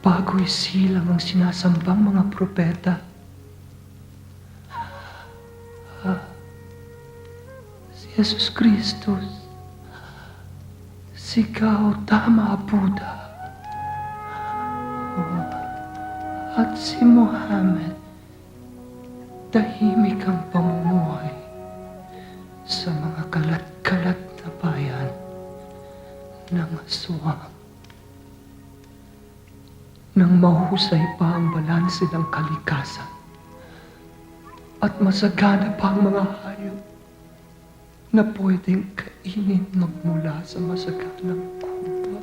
Bago'y silang ang sinasambang mga propeta. Si Jesus Kristus, sigaw tama Buddha, at si Muhammad, tahimik ang pamumuhay sa mga kalat-kalat na bayan ng aswang. Nang mahusay pa ang balanse ng kalikasan at masagana pa ang mga hayop na pwedeng kainin magmula sa masaganang kuba,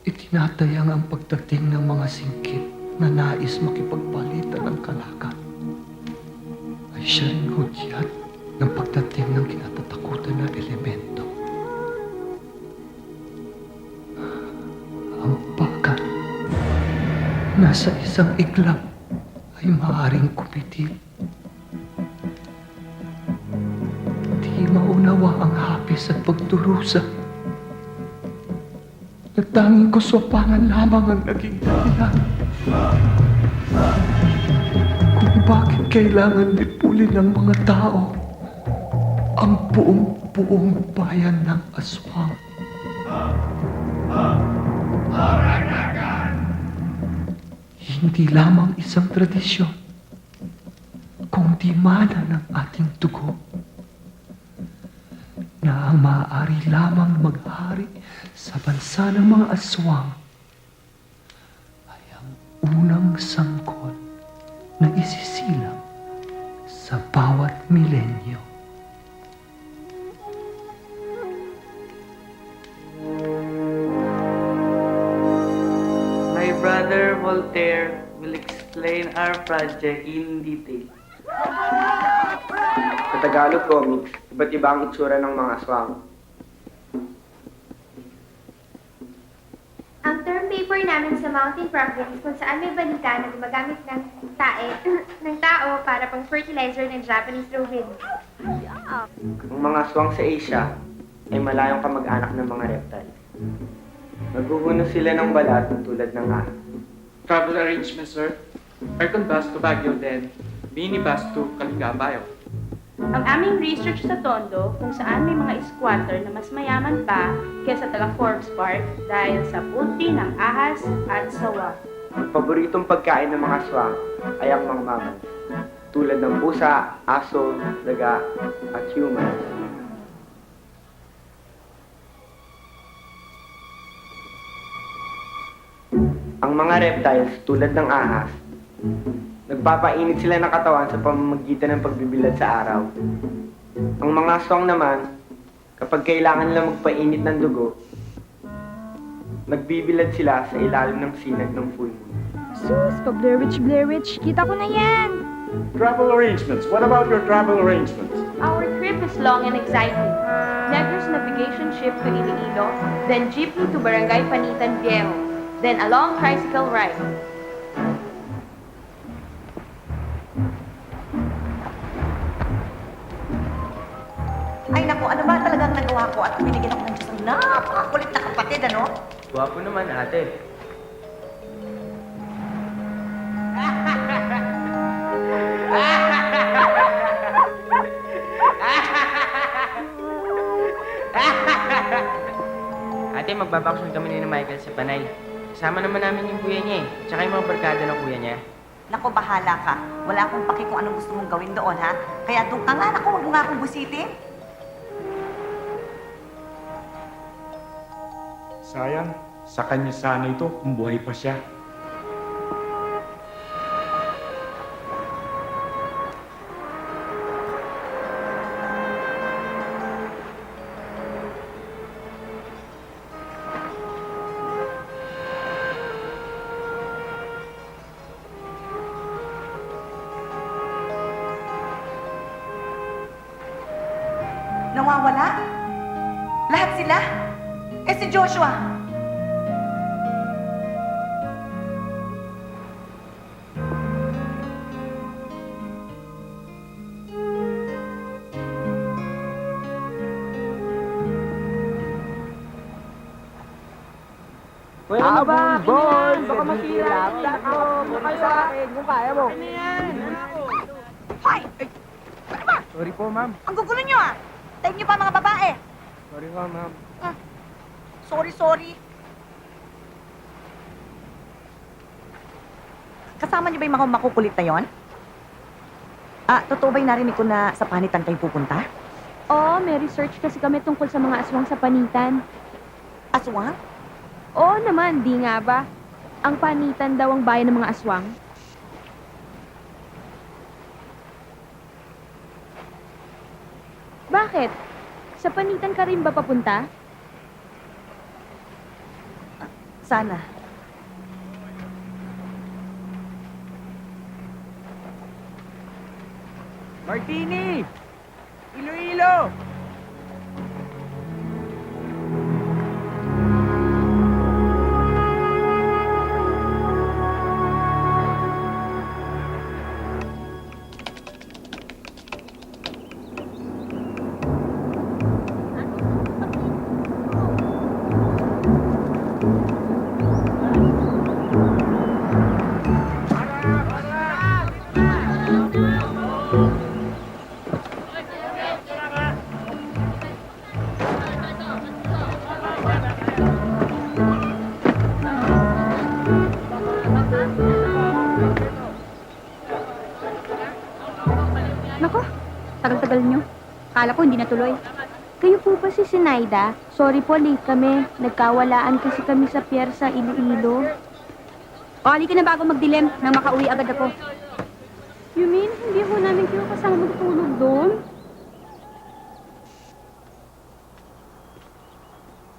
itinatayang ang pagdating ng mga singkit na nais makipagpalitan ng kalakal ay siya rin hudyat ng pagdating ng kinatatakutan na elemento. Ang baka nasa isang iglap ay maaaring kumitil. Di maunawa ang hapis at pagdurusa. Nagtanging kuswapangan lamang ang naging dahilan kung bakit kailangan lipulin ng mga tao ang buong bayan ng aswang. Hindi lamang isang tradisyon, kundi mana ng ating dugo na ang maaari lamang maghari sa bansa ng mga aswang ay ang unang sanggol na isisilang sa bawat milenyo. My brother Voltaire will explain our project in detail. Sa Tagalog comics, iba't iba ang itsura ng mga aswang. Ang term paper namin sa Mountain Province kung saan may balita na gumagamit ng ng tao para pang fertilizer ng Japanese roving. Ang mga aswang sa Asia ay malayong kamag-anak ng mga reptile. Naghuhuno sila ng balat tulad ng ahas. Travel arrangements, sir. Aircon bus to Baguio then minibus to Caligabayo. Ang aming research sa Tondo kung saan may mga squatter na mas mayaman pa kaysa taga Forbes Park dahil sa pulti ng ahas at sawa. Ang paboritong pagkain ng mga aswang ay ang mga mammals, tulad ng pusa, aso, daga, at humans. Ang mga reptiles, tulad ng ahas, nagpapainit sila ng katawan sa pamamagitan ng pagbibilad sa araw. Ang mga aswang naman, kapag kailangan nila magpainit ng dugo, nagbibilad sila sa ilalim ng sinag ng full moon. Sus, Blair Witch, kita ko na yan! Travel arrangements. What about your travel arrangements? Our trip is long and exciting. Negro's navigation ship to Iloilo, then jeepney to Barangay Panitan Viejo, then a long tricycle ride. Ay naku, ano ba talagang nagawa ko at binigyan ako ng Diyos ng napakakulit na kapatid, ano? Gwapo naman ate. Ate, magbabakasyon kami ni Michael sa Panay. Kasama naman namin yung kuya niya eh. Tsaka yung mga barkada ng kuya niya. Naku, bahala ka. Wala akong paki kung anong gusto mong gawin doon, ha? Kaya doon ka nga, naku, huwag mo nga akong busitin. Sayang, sa kanya sana ito kung buhay pa siya. Nawawala? Lahat sila? Eh si Joshua? Kuya, boy! Baka masira. Kayo sa akin, kung kaya mo. Hoy! Ano ba? Sorry po, ma'am. Ang gugulo nyo ah! Time nyo pa mga babae! Sorry po, ma'am. Sorry. Kasama niyo ba yung mga makukulit na yon? Totoo ba yung narinig ko na sa panitan kayo pupunta? Oo, may research kasi kami tungkol sa mga aswang sa panitan. Aswang? Oo naman, di nga ba? Ang panitan daw ang bayan ng mga aswang. Bakit? Sa panitan ka rin ba papunta? Sana. Martini! Iloilo! Nako, tagal-tagal nyo. Akala ko hindi natuloy. Kayo po ba si Sinaida? Sorry po, late kami. Nagkawalaan kasi kami sa pier sa Iloilo. O, halika na bago magdilim nang makauwi agad ako. You mean, hindi ko namin kayo kasama magtulog doon?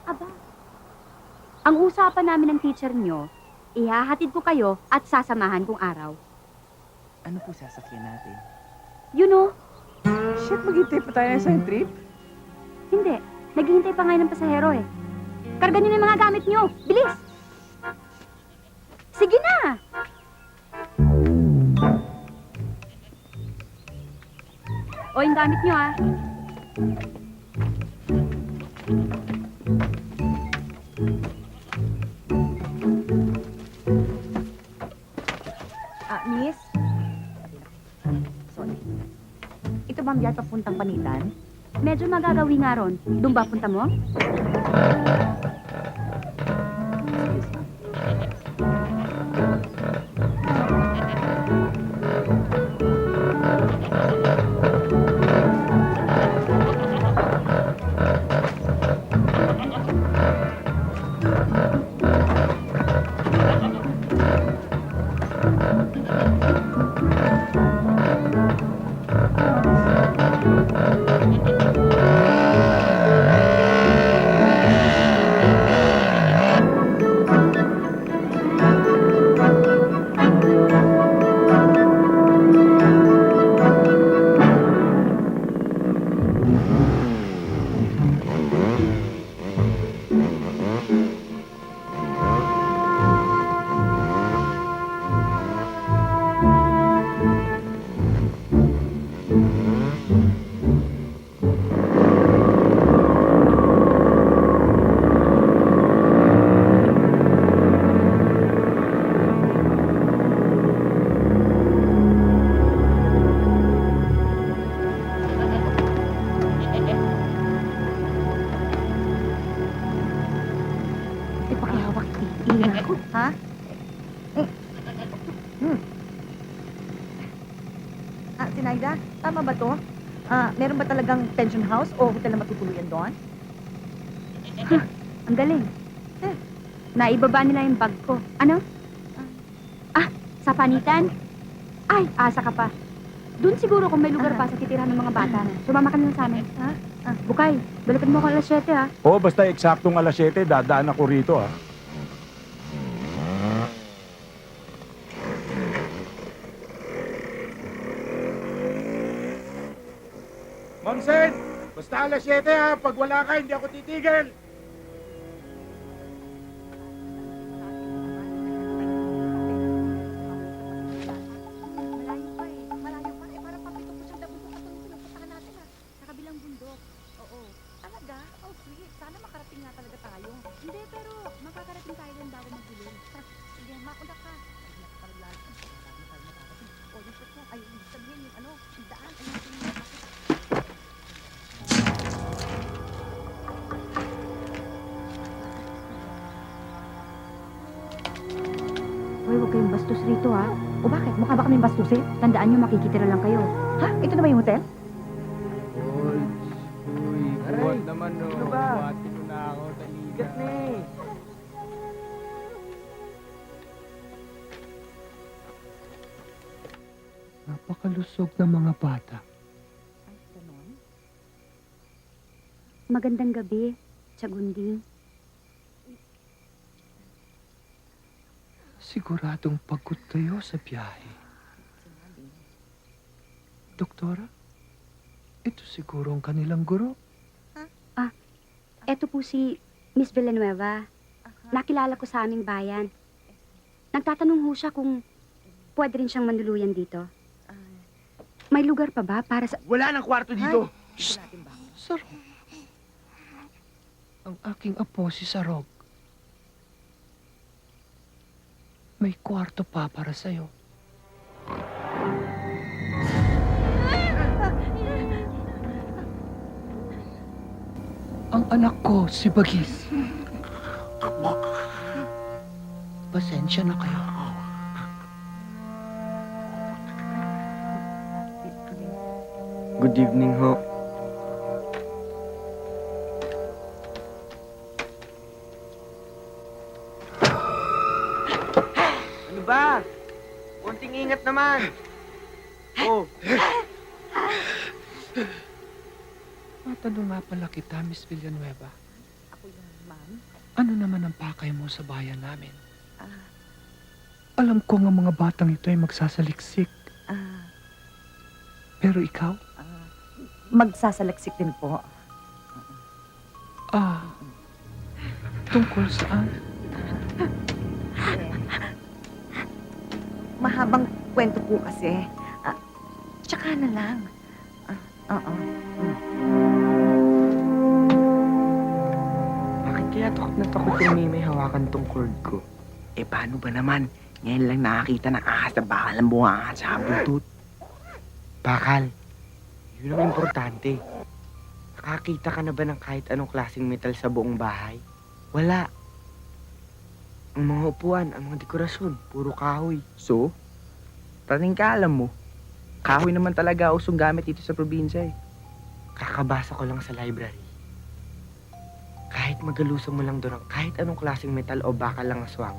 Aba, ang usapan namin ng teacher nyo, ihahatid ko kayo at sasamahan kong araw. Ano po sasakyan natin? You know, Shit, maghintay pa tayo sa trip? hindi. Naghihintay pa ngayon ng pasahero eh. Karga nyo na yung mga gamit nyo. Bilis! Sige na! O, yung gamit nyo ah. Miss? Sorry. Ito ba ang biyahe papuntang panitan? Medyo magagawi nga ron. Doon ba punta mo? Ipakihawak, iilan ako. Ha? Sinaida, tama ba to? Meron ba talagang pension house o hotel na matutuluyan doon? Ang galing. Naibaba nila yung bag ko. Ano? Sa panitan? Ay, asa ka pa. Doon siguro kung may lugar pa sa titirahan ng mga bata. Sumama ka na lang sa amin. Bukay, balikan mo ako alas 7 ha. Oo, basta eksaktong alas 7, dadaan ako rito ah. Ma'am Sen, basta alas 7 ha. Pag wala ka, hindi ako titigil. Malayo pa eh. Parang papito po siyang dabundok at pinupuntahan natin sa kabilang bundok. Oo. Talaga? Oh, sweet. Sana makarating nga talaga tayo. Hindi, pero makakarating tayo doon bago Hoy, huwag kayong bastos rito, ha? O bakit? Mukha ba kaming bastusin? Tandaan nyo, makikitira lang kayo. Ha? Ito na ba yung hotel? Aray, ano ba? Bigat na eh. Napakalusog ng mga bata. Magandang gabi, Tsagunding. Siguradong pagod kayo sa biyahe. Doktora, ito siguro ang kanilang guro. Eto po si Miss Villanueva. Nakilala ko sa aming bayan. Nagtatanong ho siya kung pwede rin siyang manluluyan dito. May lugar pa ba para sa... Wala nang kwarto dito. Sarog. Ang aking apo si Sarog. May kwarto pa para sa'yo. Ang anak ko, si Bagis. Pasensya na kayo. Good evening ho. Ano ba? Konting ingat naman. Oh, Matanong nga pala kita, Miss Villanueva. Ako yung ma'am. Ano naman ang pakay mo sa bayan namin? Alam ko nga mga batang ito ay magsasaliksik. Pero ikaw? Magsasalaksik din po. Tungkol saan? Mahabang kwento po kasi. Tsaka na lang. Oo. bakit kaya takot na takot yung may hawakan tong cord ko? Eh, paano ba naman? Ngayon lang nakakita ng ahas na bakal ang bunga sa bluetooth. Bakal. Yun ang importante. Nakakita ka na ba ng kahit anong klaseng metal sa buong bahay? Wala. Ang mga upuan, ang mga dekorasyon, puro kahoy. So, praning ka alam mo, kahoy naman talaga usong gamit dito sa probinsya eh. Kakabasa ko lang sa library. Kahit magalusan mo lang doon ang kahit anong klaseng metal o bakal lang aswang,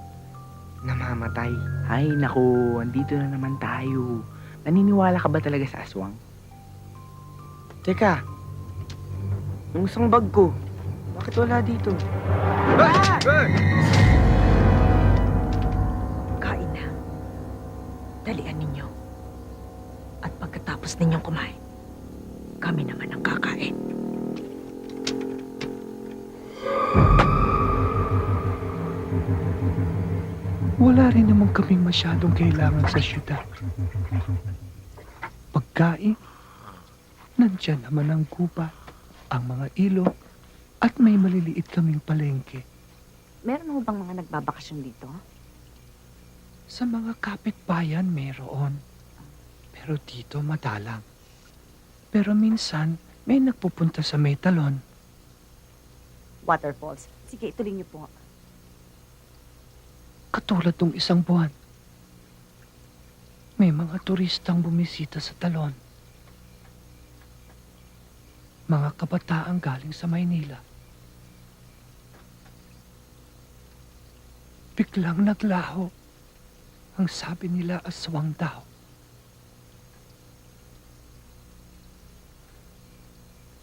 namamatay. Ay, naku, andito na naman tayo. Naniniwala ka ba talaga sa aswang? Teka, yung isang bag ko, bakit wala dito? Kain na. Dalian ninyo. At pagkatapos ninyong kumain, kami naman ang kakain. Wala rin naman kaming masyadong kailangan sa syudad. Pagkain, nandyan naman ang gubat, ang mga ilog, at may maliliit kaming palengke. Meron mo bang mga nagbabakasyon dito? Sa mga kapitbayan meron, pero dito madalang. Pero minsan, may nagpupunta sa may talon. Waterfalls. Sige, ituloy niyo po. Katulad ng isang buwan. May mga turistang bumisita sa talon. Mga kabataan galing sa Maynila. Biglang naglaho. Ang sabi nila aswang daw.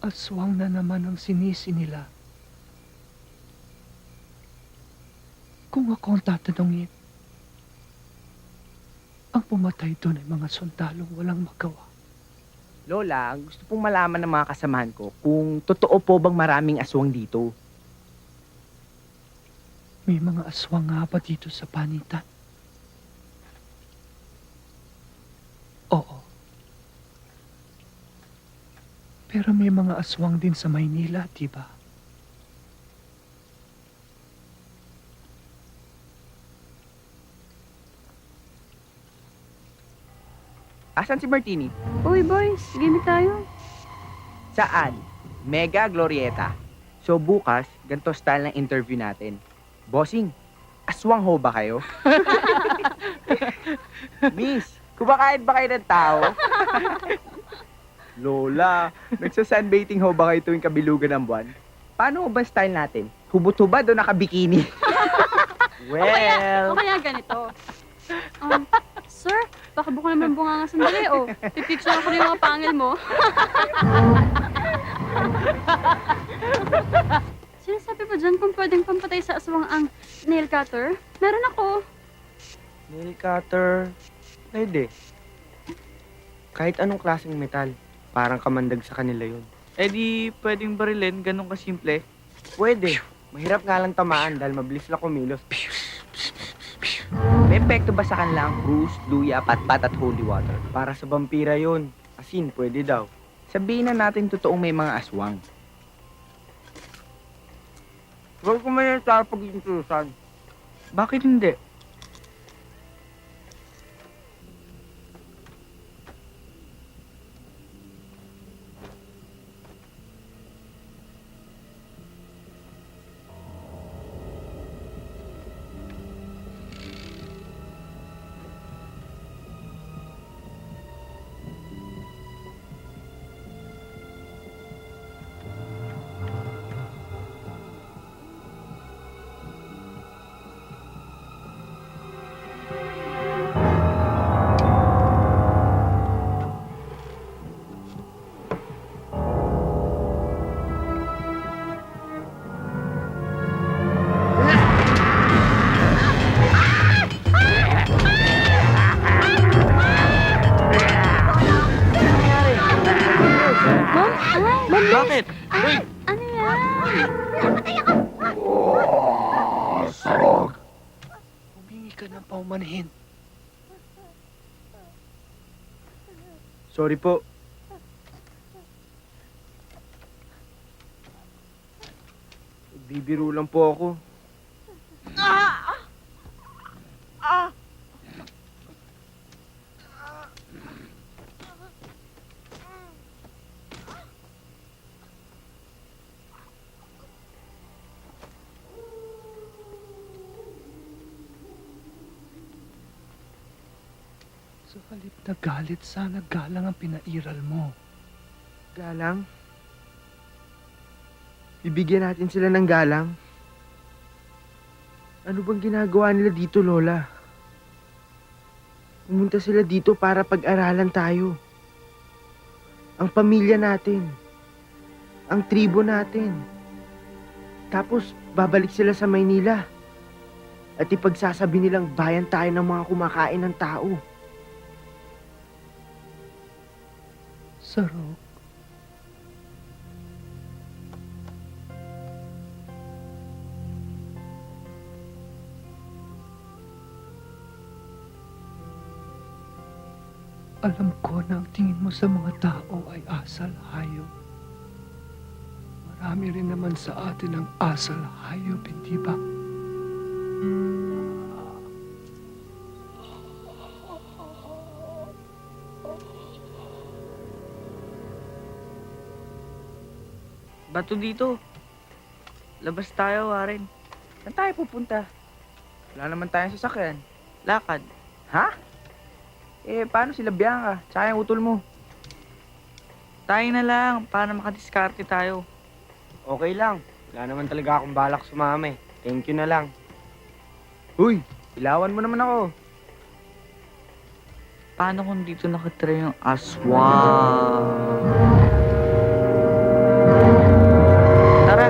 Aswang na naman ang sinisi nila. Kung ako ang tatanungin, ang pumatay doon ay mga sundalong walang magawa. Lola, gusto pong malaman ng mga kasamahan ko kung totoo po bang maraming aswang dito. May mga aswang nga ba dito sa panitan? Oo. Pero may mga aswang din sa Maynila, di ba? Asan si Martini? Uy, boys, game tayo. Saan? Mega Glorieta. So bukas, ganito style ng interview natin. Bossing, Aswang ho ba kayo? Miss, kumakain ba kayo ng tao? Lola, nagsa-sunbathing ho ba kayo tuwing kabilugan ng buwan? Paano ho ba style natin? Hubot-hubad o nakabikini? O Well, kaya ganito. Sir, baka buka naman bunga nga sandali, oh. Pipicture ako ng mga pangil mo. Sinasabi ba dyan kung pwedeng pampatay sa aswang ang nail cutter? Meron ako. nail cutter. Pwede. Kahit anong klaseng metal. Parang kamandag sa kanila yun. Eh di, pwedeng barilin, ganun kasimple. Pwede. Mahirap nga lang tamaan dahil mabilis lang kumilos. May epekto ba sa kanila ang cruise, luya, patpat at holy water? Para sa vampira yun. Asin, pwede daw. Sabihin na natin totoong may mga aswang. Huwag ko may tayo pag-intusan. Bakit hindi? Bakit? Ano yan? Humingi ka ng paumanhin. Sorry po. Bibiro lang po ako. Sa halip na galit, sana galang ang pinairal mo. Galang? Bibigyan natin sila ng galang? Ano bang ginagawa nila dito, Lola? Pumunta sila dito para pag-aralan tayo. Ang pamilya natin. Ang tribo natin. Tapos, babalik sila sa Maynila. At ipagsasabi nilang bayan tayo ng mga kumakain ng tao. Sarok. Alam ko na ang tingin mo sa mga tao ay asal hayop. Marami rin naman sa atin ang asal hayop, hindi ba? Bato dito. Labas tayo, Warren. Saan tayo pupunta? Wala naman tayong sasakyan. Lakad. Ha? Paano sila Bianca? Tsaka yung utol mo. Tayo na lang para makadiskarte tayo. Okay lang. Wala naman talaga akong balak sumama eh. Thank you na lang. Uy, ilawan mo naman ako. Paano kung dito nakatira yung aswang? Tara.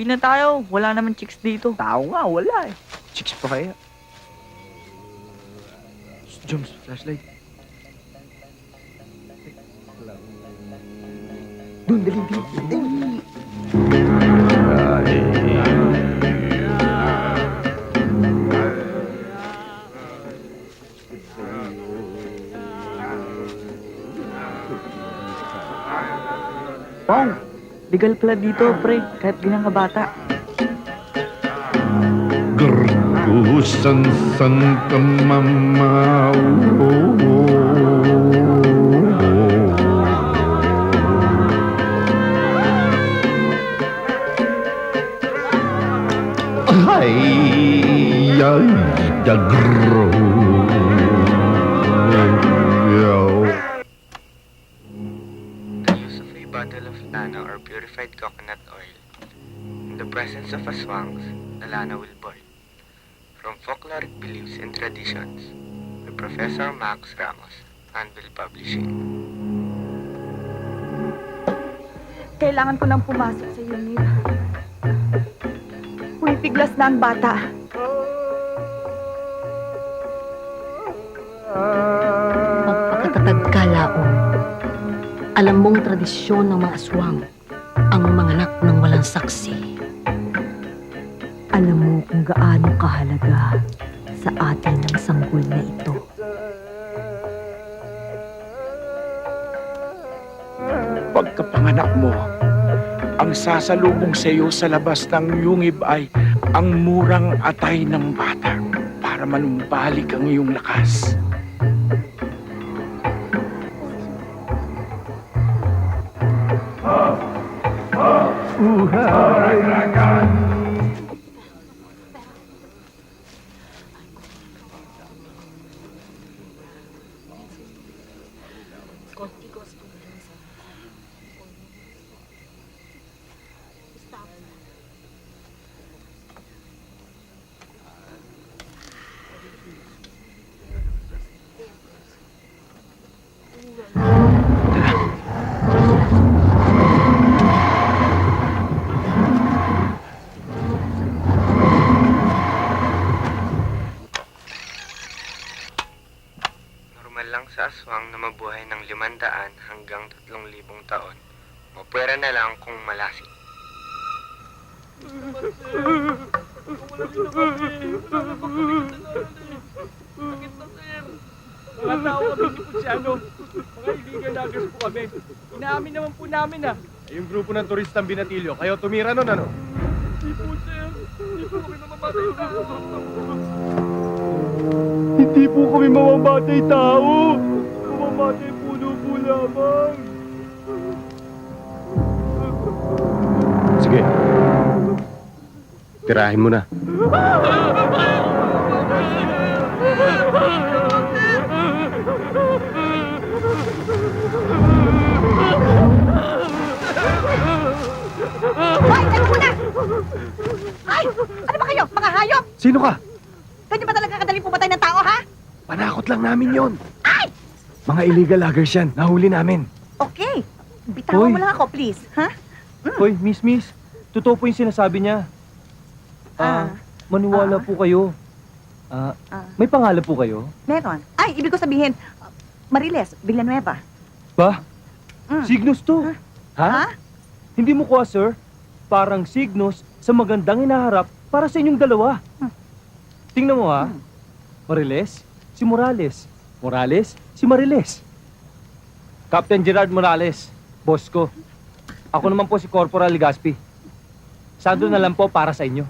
Uwi na tayo. Wala naman chicks dito. Tao nga, wala eh. Chicks pa kaya? Joms, flashlight. Doon, dali, dali. Pong, legal pala dito, pre. Kahit ganyan ka bata. Gergusan sang kemamau. Hai, ya, jagro. The use of a bottle of lana or purified coconut oil in the presence of aswangs, the lana will boil. From Folkloric Beliefs and Traditions by Professor Max Ramos, Anvil Publishing. Kailangan ko nang pumasok sa unit. Pumipiglas na ang bata. Magpakatatag ka, Laon. Alam mong tradisyon ng mga aswang ang manganak ng walang saksi. Alam mo kung gaano kahalaga sa atin ang sanggol na ito. Pagkapanganak mo, ang sasalubong sa iyo sa labas ng yungib ay ang murang atay ng bata para manumbalik ang iyong lakas. Normal lang sa aswang na mabuhay ng 500 hanggang 3,000 taon. Mapwera na lang kung malasing. Mga tao kami ni Puciano. Mga illegal loggers po kami. Inaamin naman po namin ah. Yung grupo ng turistang binatilyo, kayo tumira nun, ano? Hindi po, sir. Hindi po kami mamamatay tao. Hindi po kami mamamatay tao. Mamamatay puno po lamang. Sige. Tirahin mo na. Hoy, tayo muna! Ay! Ano ba kayo? Mga hayop! Sino ka? Ganyan ba talaga kadaling pumatay ng tao, ha? Panakot lang namin yon. Ay! Mga illegal loggers yan. Nahuli namin. Okay. Bitawan Hoy. mo lang ako, please, ha? Hoy, miss, totoo po yung sinasabi niya. Maniwala po kayo. May pangalan po kayo? Meron. Ay, ibig ko sabihin, Mariles Villanueva. Ba? Signos to. Ha? Hindi mo kuha, sir. Parang signos sa magandang hinaharap para sa inyong dalawa. Tingnan mo ha. Mariles, si Morales. Morales, si Mariles. Captain Gerard Morales, boss ko. Ako naman po si Corporal Legaspi. Sando na lang po para sa inyo.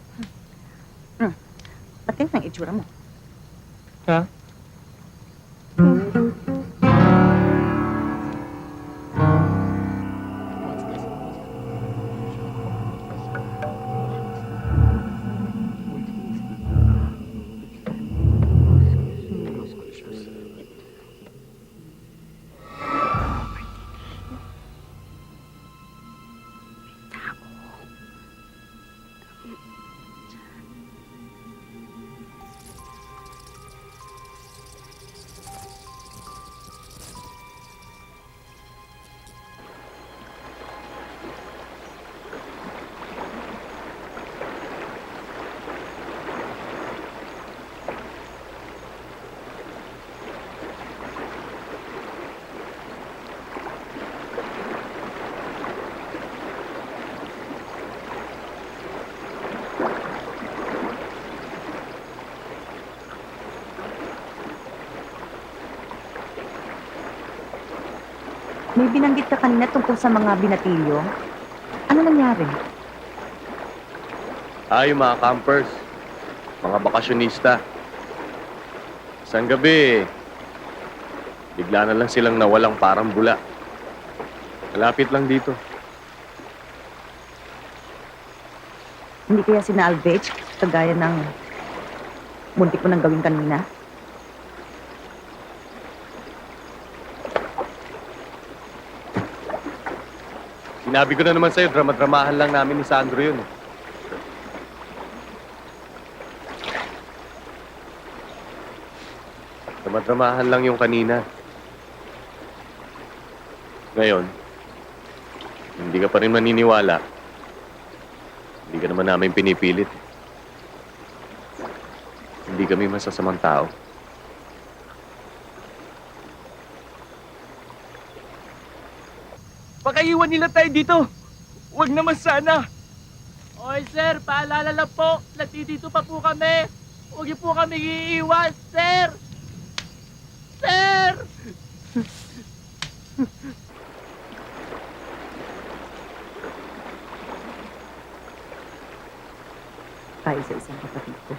Pati ang itsura mo. Ha? May binanggit ka kanina tungkol sa mga binatilyo. Ano nangyari? Yung mga campers, mga bakasyonista. Isang gabi, bigla na lang silang nawalang parang bula. Malapit lang dito. Hindi kaya sinalvage kagaya ng muntik mo nang gawin kanina? Sinabi ko na naman sa'yo, drama-dramahan lang namin ni Sandro yun. Drama-dramahan lang yung kanina. Ngayon, hindi ka pa rin maniniwala. Hindi ka naman namin pinipilit. Hindi kami masasamang tao. Pakaiwan nila tayo dito. Huwag naman sana. Oy, sir, paalala lang po. Nandito pa po kami. Huwag niyo po kami iiwan, sir! Sir! Tayo sa isang kapatid ko.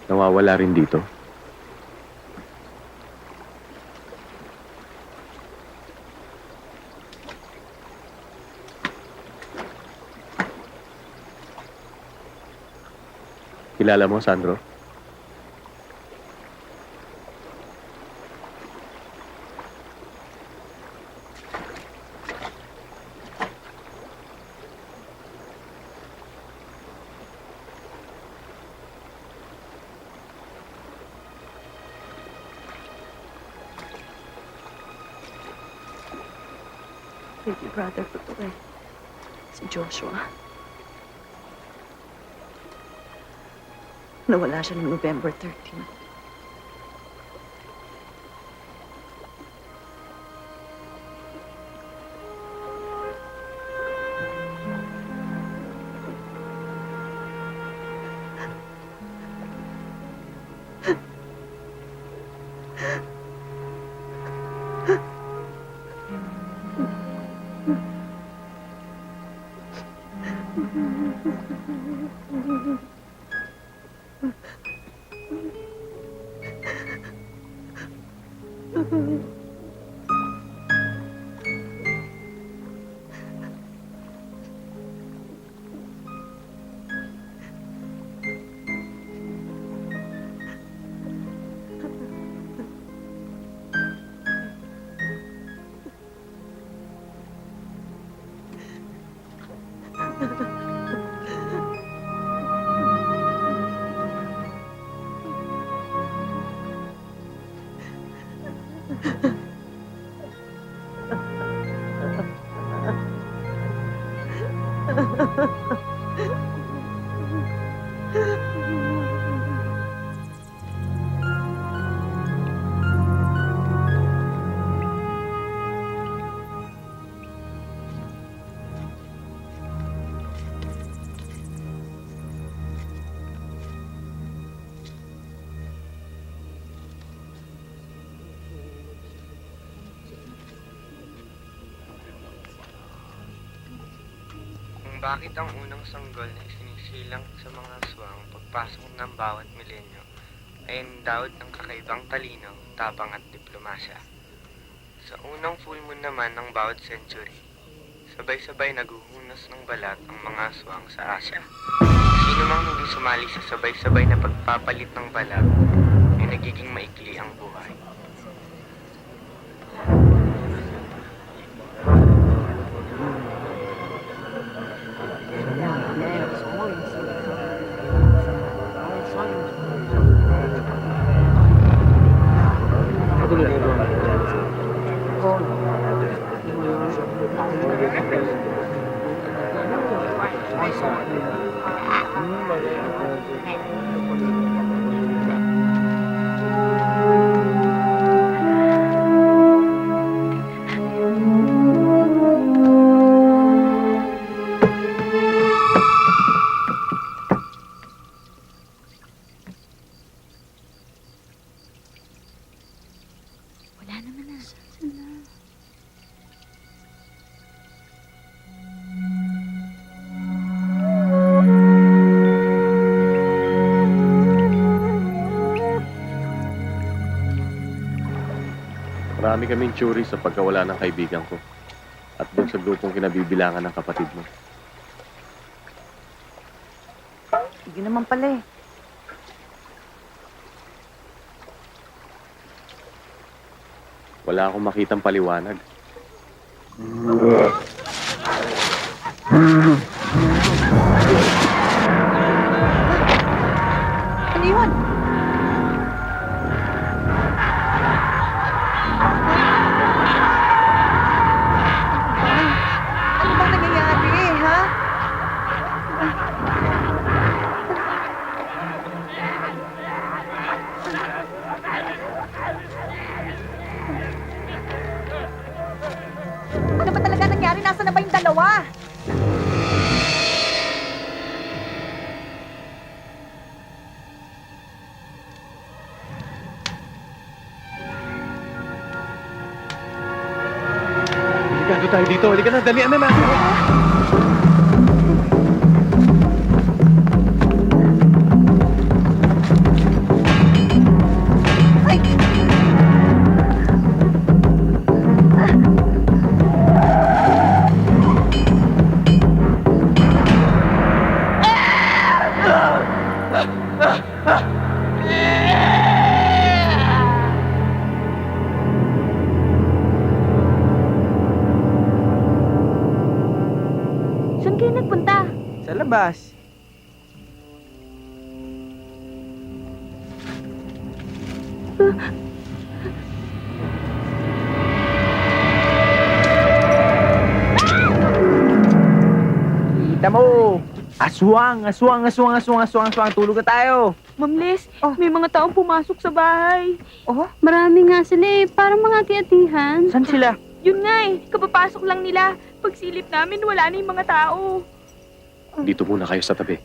Nawawala rin dito. Kilala mo, Sandro? Baby brother ko to eh. Si Joshua. Nawala siya noong November 13. Bakit ang unang sanggol na isinisilang sa mga aswang pagpasok ng bawat milenyo ay endowed ng kakaibang talino, tapang at diplomasya? Sa unang full moon naman ng bawat century, sabay-sabay naguhunos ng balat ang mga aswang sa Asya. Sino mang hindi sumali sa sabay-sabay na pagpapalit ng balat ay nagiging maikli ang buhay. Wala naman na. Marami kaming tsuri sa pagkawala ng kaibigan ko. At doon sa grupong kinabibilangan ng kapatid mo. Sige naman pala eh. Wala akong makitang paliwanag. Ano yun? Ano bang nangyayari, ha? Ano ba talaga nangyari? Nasaan na ba yung dalawa? Delikado tayo dito. Halika na, dalian na natin. Saan kayo nagpunta? Sa labas. Kita mo! Aswang! Aswang! Aswang! Aswang! Aswang! Aswang! Tulog na tayo! Ma'am Les, may mga taong pumasok sa bahay. Oh? Marami nga sila eh. Parang mga ati-atihan. Saan sila? Yun nga eh. Kapapasok lang nila. Pagsilip namin, wala na yung mga tao. Dito muna kayo sa tabi.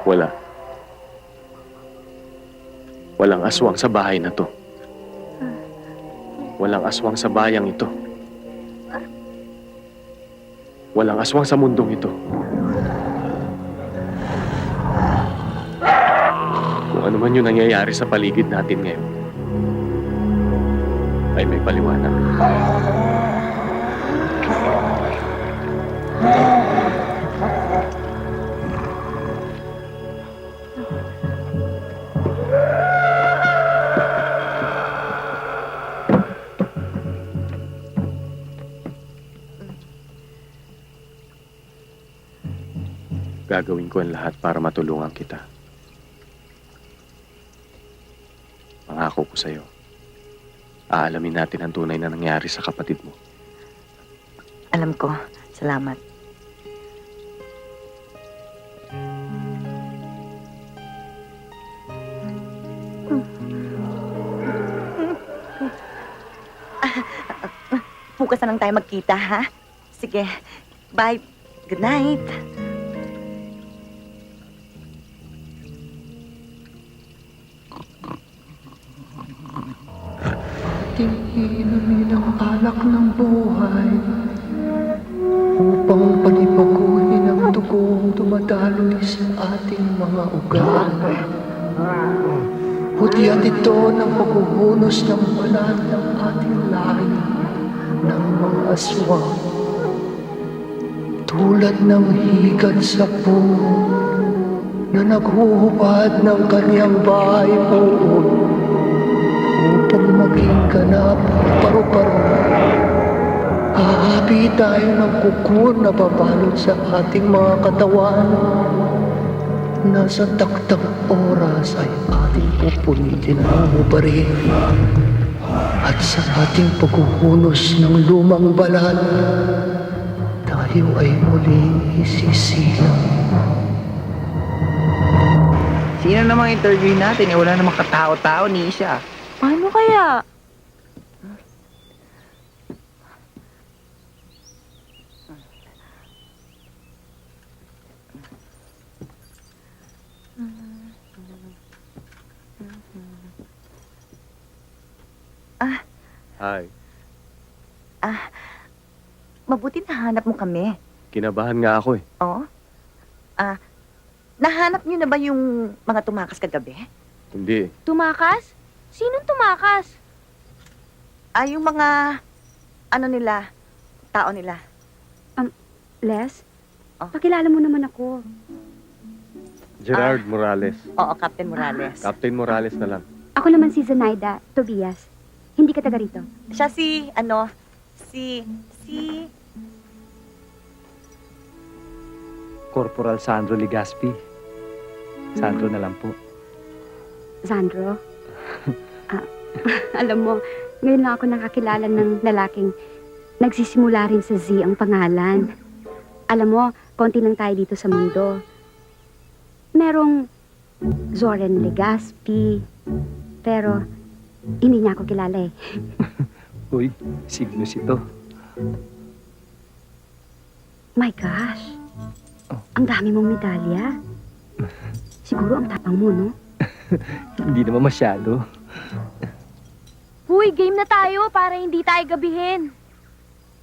Wala. Walang aswang sa bahay na to. Walang aswang sa bayang ito. Walang aswang sa mundong ito. Kung ano man yung nangyayari sa paligid natin ngayon, ay may paliwanag. Gagawin ko ang lahat para matulungan kita. Pangako ko sa'yo, aalamin natin ang tunay na nangyari sa kapatid mo. Alam ko. Salamat. Bukas na lang tayo magkita, ha? Sige. Bye. Good night. Ating inumin ang alak ng buhay upang palipaguhin ang dugong dumadaloy sa ating mga ugat. Hutian ito ng paghuhunos ng balat ng ating lahi ng mga aswang. Tulad ng higad sa puno na naghuhubad ng kanyang bahay buod upang maging ganap paru-paro. Hahabi tayo ng kuko na babalot sa ating mga katawan na sa takdang oras ay ating pupunitin ang ubarin at sa ating paghuhunos ng lumang balat tayo ay muling isisilang. Sino namang interview natin? Wala namang katao-tao ni siya. Paano kaya? Hi. Mabuti nahanap mo kami. Kinabahan nga ako eh. Oo? Nahanap niyo na ba yung mga tumakas kagabi? Hindi. Tumakas? Sinong tumakas? Yung mga, tao nila. Les? Pakilala mo naman ako. Gerard Morales. Oo, Captain Morales. Captain Morales na lang. Ako naman si Zenaida Tobias. Hindi ka taga rito. Siya si Corporal Sandro Legaspi. Sandro na lang po. Sandro? Alam mo, ngayon lang ako nakakilala ng lalaking nagsisimula rin sa Z ang pangalan. Alam mo, konti lang tayo dito sa mundo. Merong Zoren Legaspi, pero hindi niya ako kilala eh. Uy, Signos ito. My gosh, ang dami mong medalya. Siguro ang tapang mo, no? Hindi naman masyado. Huy, game na tayo para hindi tayo gabihin.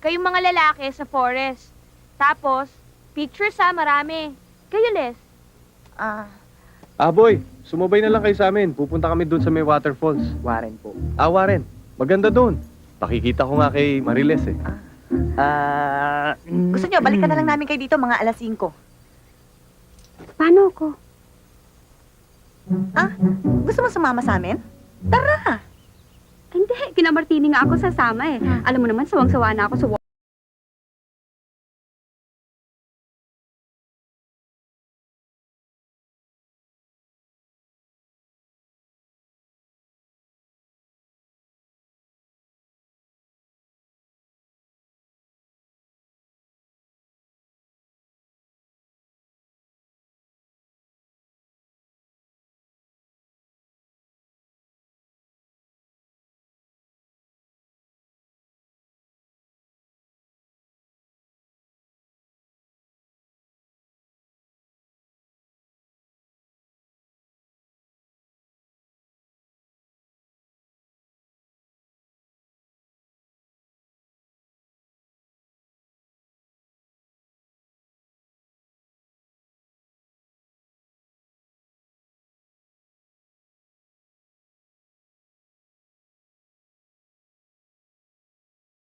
Kayong mga lalaki sa forest. Tapos, pictures ha, marami. Kayo, Les? Boy, sumabay na lang kayo sa amin. Pupunta kami doon sa may waterfalls. Warren po. Warren. Maganda doon. Pakikita ko nga kay Mariles eh. Gusto niyo, balikan na lang namin kayo dito mga alas 5. Paano ako? Gusto mo sumama sa amin? Tara! Hindi, kinamartini nga ako sasama eh. Alam mo naman, sawang-sawa na ako sa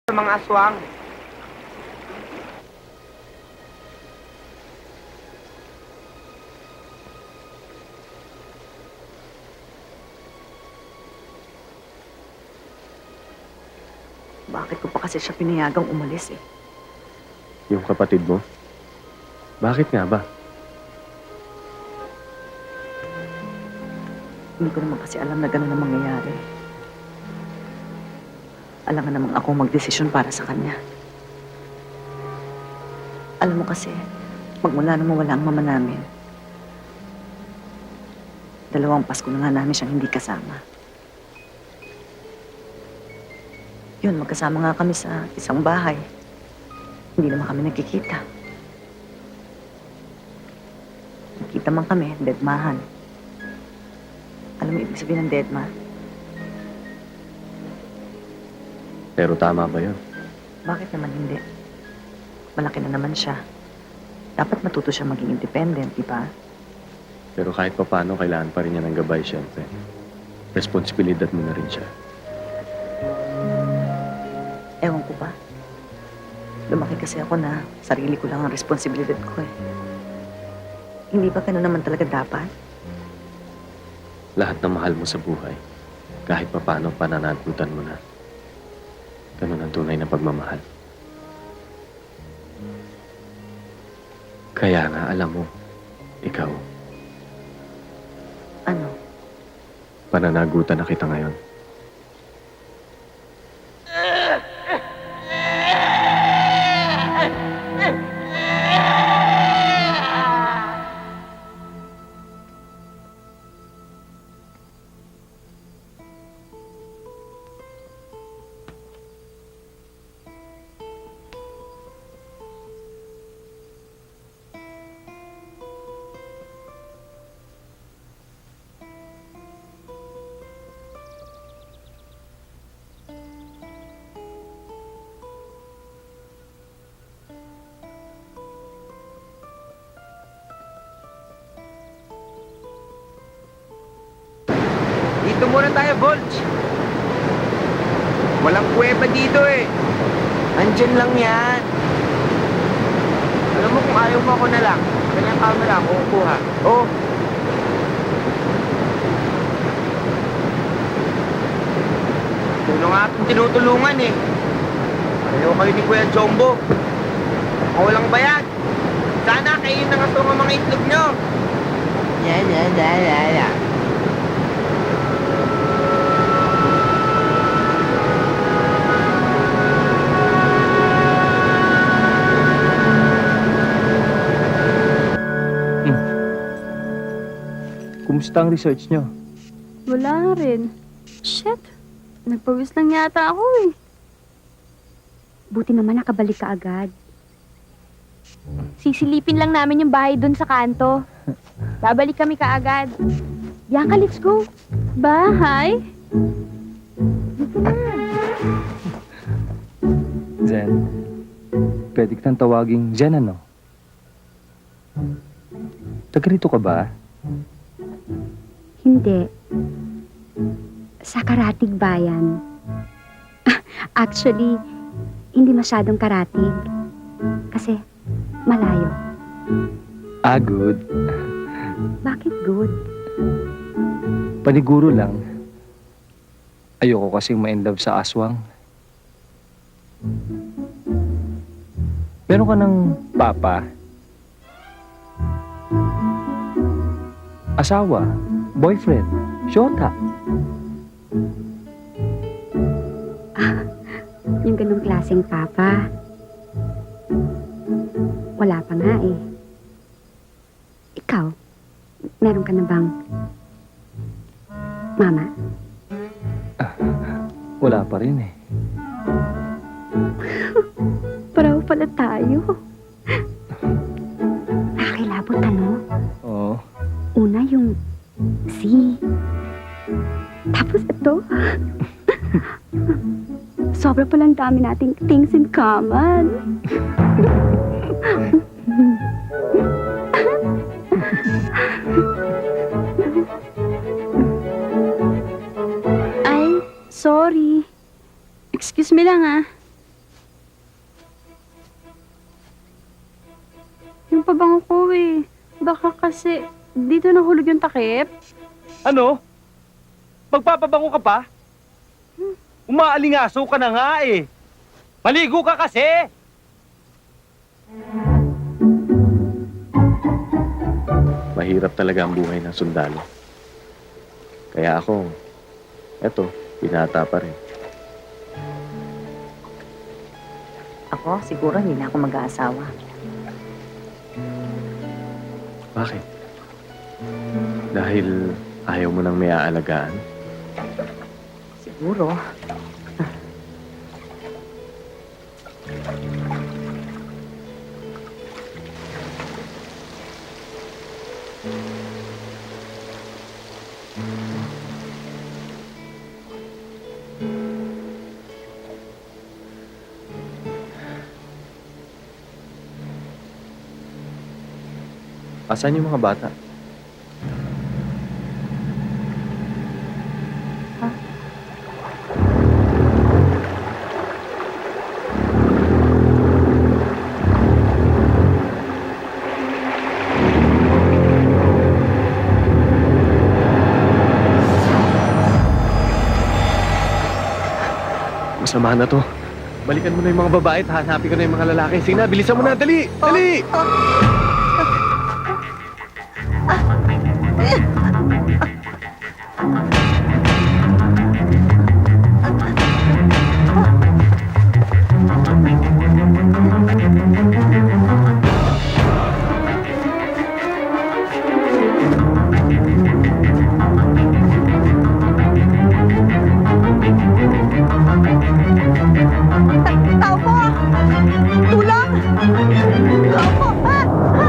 Sa mga aswang. Bakit ko pa kasi siya pinayagang umalis eh? Yung kapatid mo? Bakit nga ba? Hindi ko naman kasi alam na gano'n ang mangyayari. Alangan namang ako magdesisyon para sa kanya. Alam mo kasi, magmula nung mawala ang mama namin, 2 Pasko na nga namin siyang hindi kasama. Yun, magkasama nga kami sa isang bahay. Hindi naman kami nagkikita. Nakita man kami, deadmahan. Alam mo ibig sabihin ng deadma? Pero tama ba yun? Bakit naman hindi? Malaki na naman siya. Dapat matuto siya maging independent, di ba? Pero kahit pa paano, kailangan pa rin niya ng gabay, syempre. Responsibilidad mo na rin siya. Ewan ko ba? Lumaki kasi ako na sarili ko lang ang responsibilidad ko eh. Hindi ba ganun naman talaga dapat? Lahat ng mahal mo sa buhay, kahit pa paano pananagutan mo na. Ganun ang tunay na pagmamahal. Kaya nga, alam mo, ikaw, Ano? pananagutan na kita ngayon. Dito muna tayo, Volch. Walang kuweba dito eh. Andyan lang yan. Alam mo kung ayaw mo ako na lang, kanyang camera ako kukuha. Oh. Sino nga itong tinutulungan eh? Ayaw kayo ni Kuya Jumbo. Mga walang bayad. Sana kayo na nga ang mga itlog nyo. Ya. Kumusta ang research nyo? Wala rin. Shit. Nagpawis lang yata ako eh. Buti naman nakabalik ka agad. Sisilipin lang namin yung bahay doon sa kanto. Babalik kami kaagad. Bianca, let's go. Bahay? Zen. Pwede kitang tawaging Zen, ano? Taga rito ka ba? Hindi. Sa Karatig Bayan. Actually, hindi masyadong karatig. Kasi malayo. Ah, good. Bakit good? Paniguro lang. Ayoko kasing ma-inlove sa aswang. Meron ka ng papa? Asawa? Boyfriend? Shota? Yung ganong klaseng papa. Wala pa nga eh. Ikaw, meron ka na bang mama? Wala pa rin eh. Paraw pala tayo. Nakakilabot ano? Oo. Una yung C. Tapos ito. Sobra palang dami nating things in common. Ay, sorry. Excuse me lang ah. Yung pabango ko eh. Baka kasi dito nahulog yung takip. Ano? Magpapabango ka pa? Umaalingaso ka na nga eh. Maligo ka kasi! Mahirap talaga ang buhay ng sundalo. Kaya ako, eto, binata pa rin. Ako, siguro hindi na ako mag-aasawa. Bakit? Dahil ayaw mo nang may aalagaan? Siguro. Asan yung mga bata? Masama na to. Balikan mo na yung mga babae at hanapin ko na yung mga lalaki. Sige na, bilisan mo na. Dali! Dali! Tao po! Tulong! Tao po!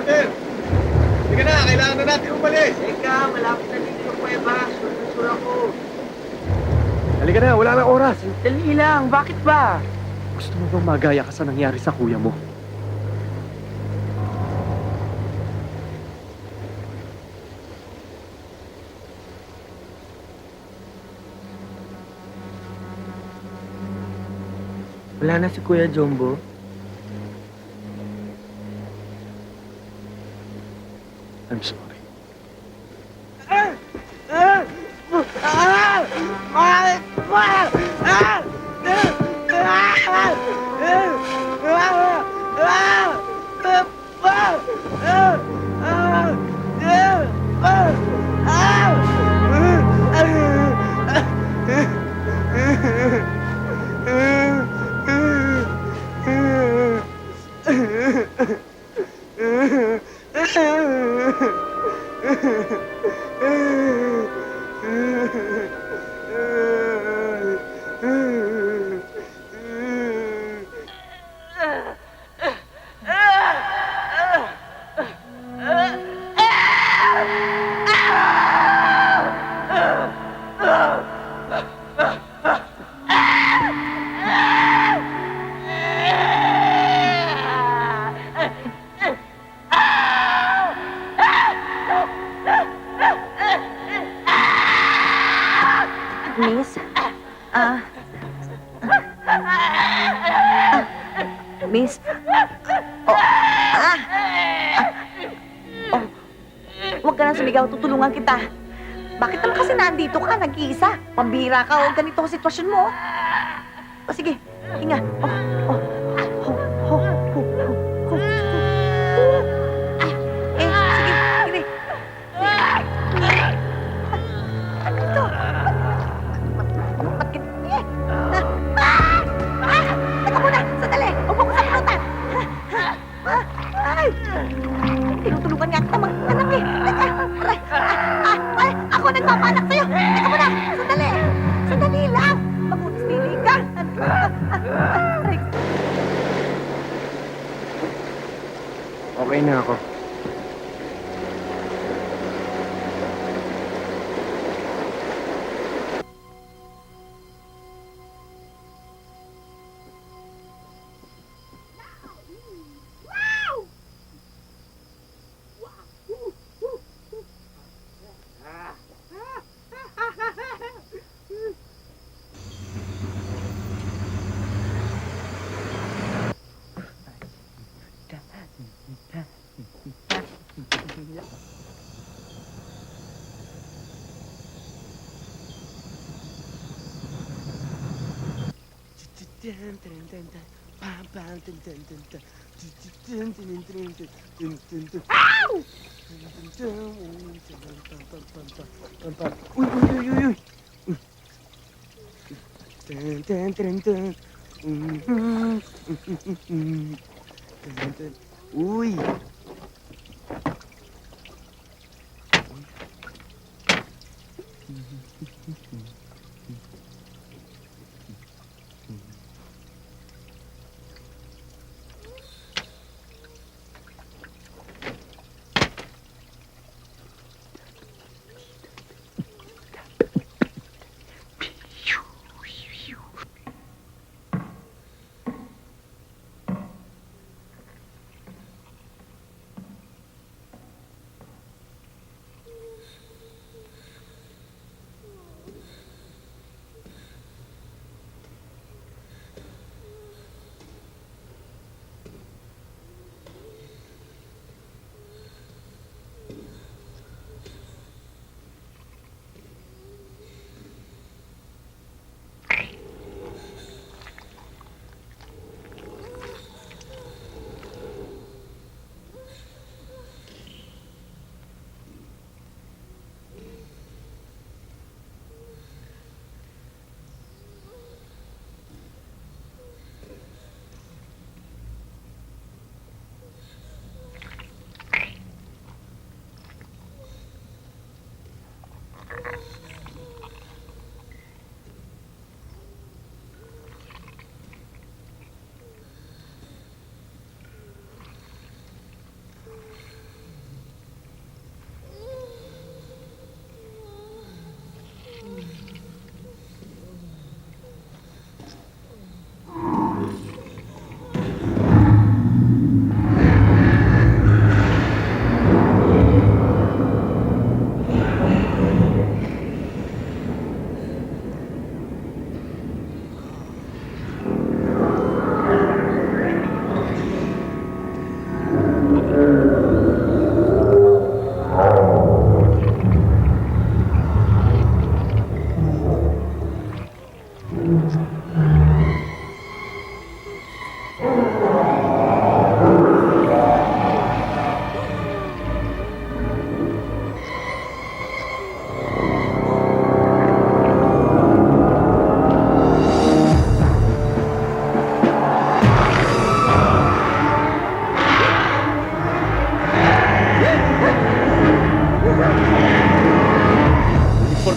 brother! Sige na, kailangan na natin umalis! Teka, malapit na dito yung kuweba. Sura ko. Halika na, wala nang oras. Dali lang, bakit ba? Gusto mo bang magaya ka sa nangyari sa kuya mo? Wala na si Kuya Jumbo. I'm sorry. Miss? Miss? Huwag ka nang sumigaw, tutulungan kita. Bakit naman kasi nandito ka, nag-iisa? Pambira ka, o ganito ang sitwasyon mo. O sige, hinga. Sige, sige. Ito. Teka muna, sandali. Huwag mo ko sa pulutan. Tinutulungan nga kita mag-anak eh. Teka, aray. Ako nagpapanak sa'yo. Teka muna, sandali. Sandali lang. Mabutis pili ka. Aray. Okay na ako. Uy!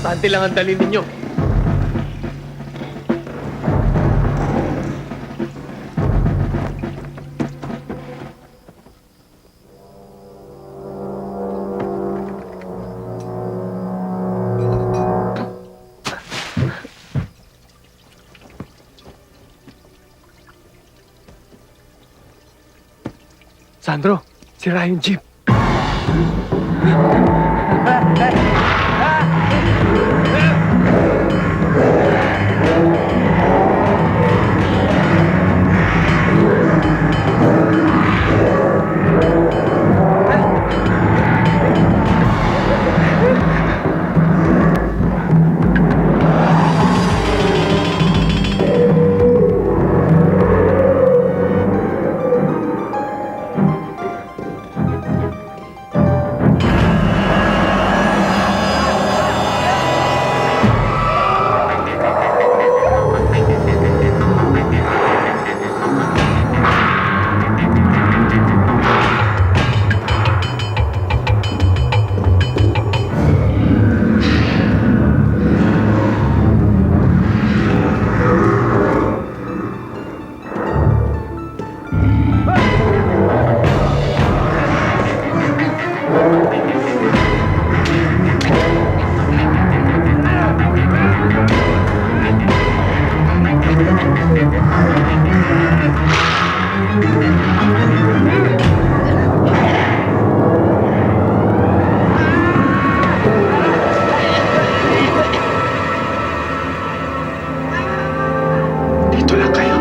Importante lang ang dalhin ninyo. Sandro, sira yung jeep. Dito lang kayo.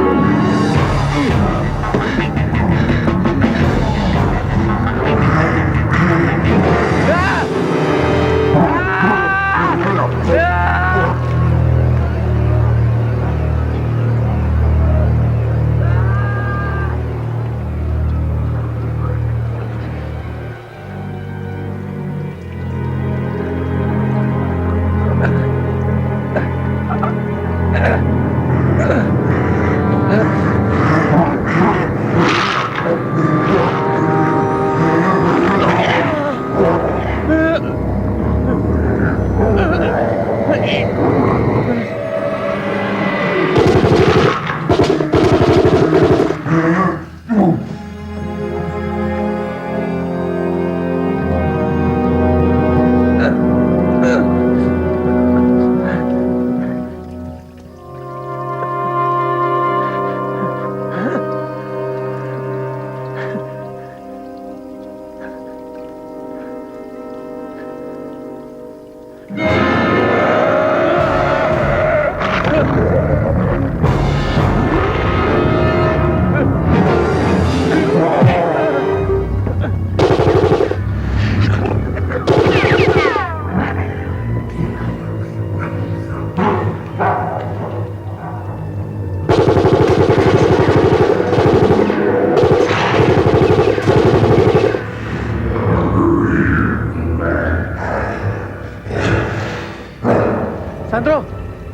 Sandro,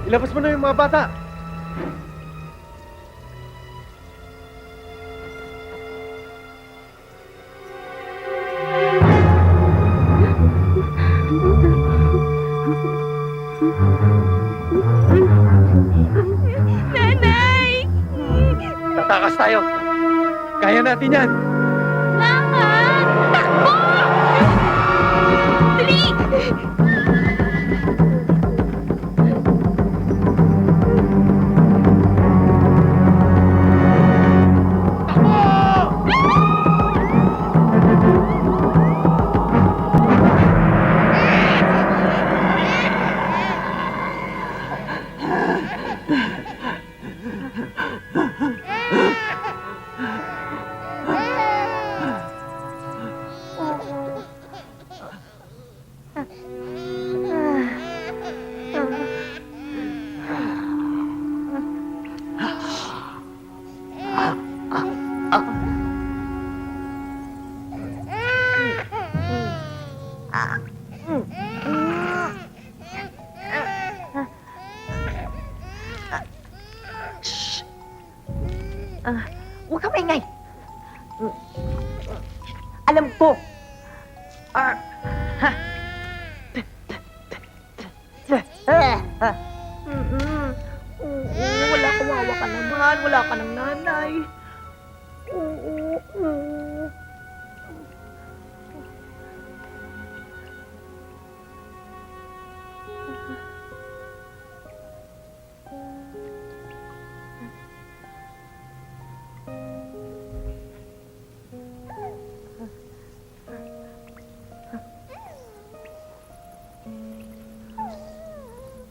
ilabas mo na yung mga bata. Nanay! Tatakas tayo. Kaya natin yan. Mama! Takbo! Dali! Huwag ka maingay. Alam ko. Oo, wala kawawa ka naman. Wala ka ng nanay. Oo.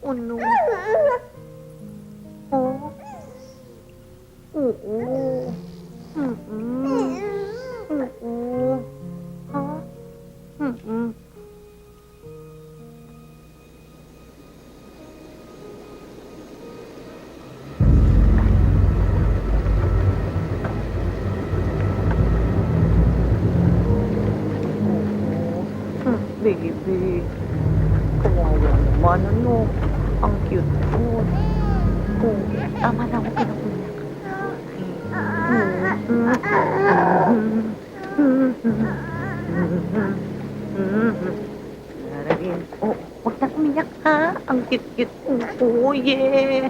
Oh no. Oh. Oo. Oo. Ha? Baby. Kawawa naman, ano? Ang cute mo. Oo, tama na ako pinakunak. Oh, huwag na umiyak ha. Ang cute-cute. Oo, yeah.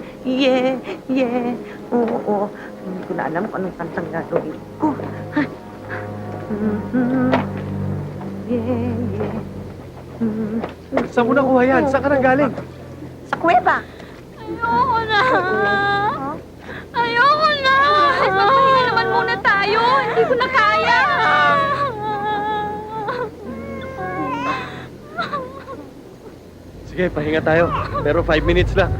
Oo. Hindi ko na alam kung anong kantang gagawin ko. Yeah. Saan mo nakuha yan? Saan ka nang galing? Sa kuweba. Ayoko na! Ayoko na! Magpahinga naman muna tayo! Hindi ko na kaya! Sige, pahinga tayo. Pero 5 minutes lang.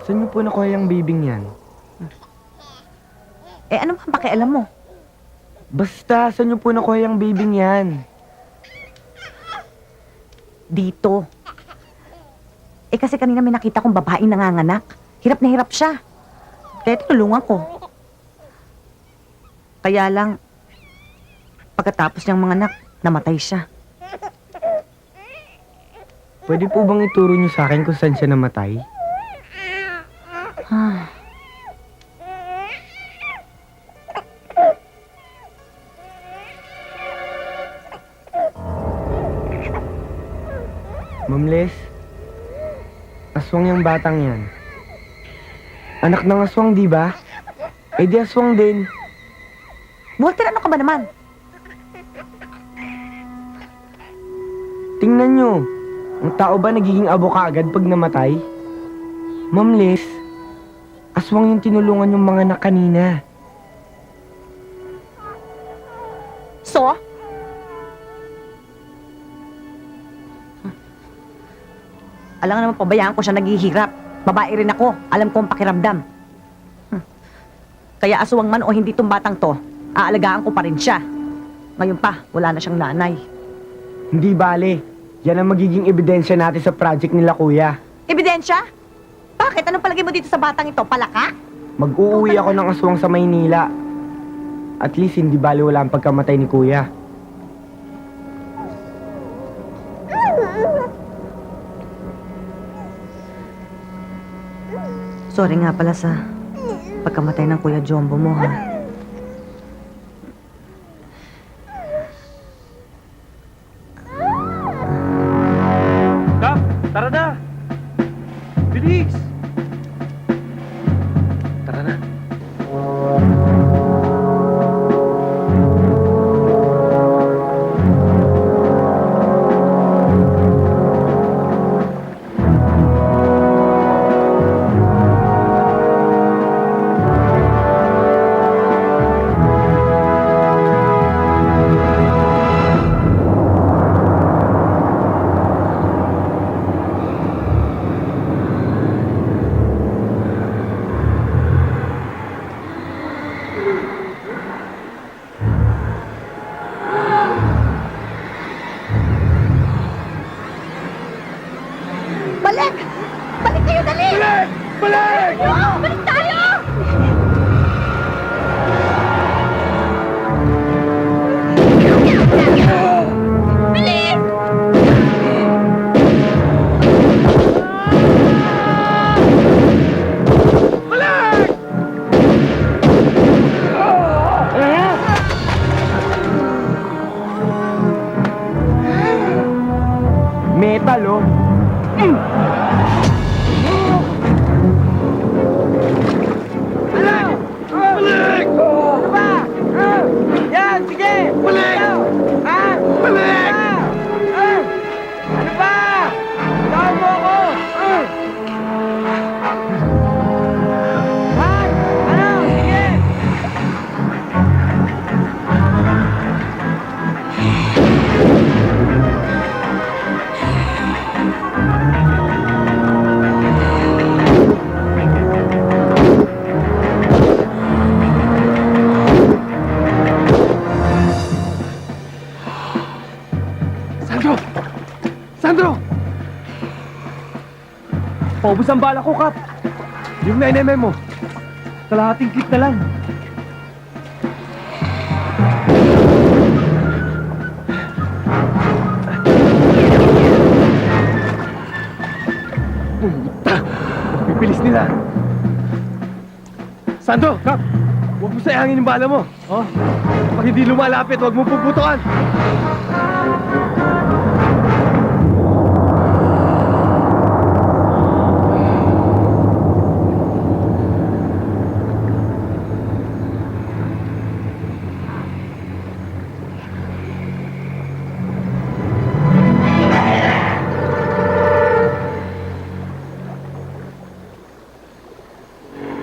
Saan niyo po nakuha yung bibing yan? Ano ba ang pakialam mo? Basta, saan niyo po nakuha yung bibing yan? Dito. Kasi kanina may nakita kong babaeng nanganganak. Hirap na hirap siya. Kaya tinulungan ko. Kaya lang, pagkatapos niyang manganak, namatay siya. Pwede po bang ituro niyo sa akin kung saan siya namatay? Ma'am Les, aswang yung batang yan. Anak ng aswang, di ba? Eh di aswang din. Walter, ano ka ba naman? Tingnan nyo, ang tao ba nagiging abo kaagad pag namatay? Ma'am Les, aswang yung tinulungan yung mga anak kanina. So? Alam nga naman, pabayaan ko siya naghihirap. Babae rin ako. Alam ko ang pakiramdam. Kaya aswang man o hindi tong batang to, aalagaan ko pa rin siya. Ngayon pa, wala na siyang nanay. Hindi bale. Yan ang magiging ebidensya natin sa project nila, kuya. Ebidensya? Bakit? Anong palagay mo dito sa batang ito? Palaka? Mag-uuwi ako ng aswang sa Maynila. At least hindi baliwala ang pagkamatay ni Kuya. Sorry nga pala sa pagkamatay ng Kuya Jumbo mo, ha? Kap, tara na! Bilis! Tara na. Balik! Balik kayo, dali! Balik! Balik! Balik tayo! Bilis! Metal, oh. Balik! Ano ba? Yan, sige! Balik! Ha? Balik! Ano ba? Tawag mo ako! Ha? Ano? Sige! Sandro! Sandro! Paubos ang bala ko, Kap. Yung 9mm mo. Kalahating clip na lang. Puta! Bibilis nila. Sandro! Kap! Huwag mo sayangin yung bala mo. Oh? Pag hindi lumalapit, huwag mo puputukan.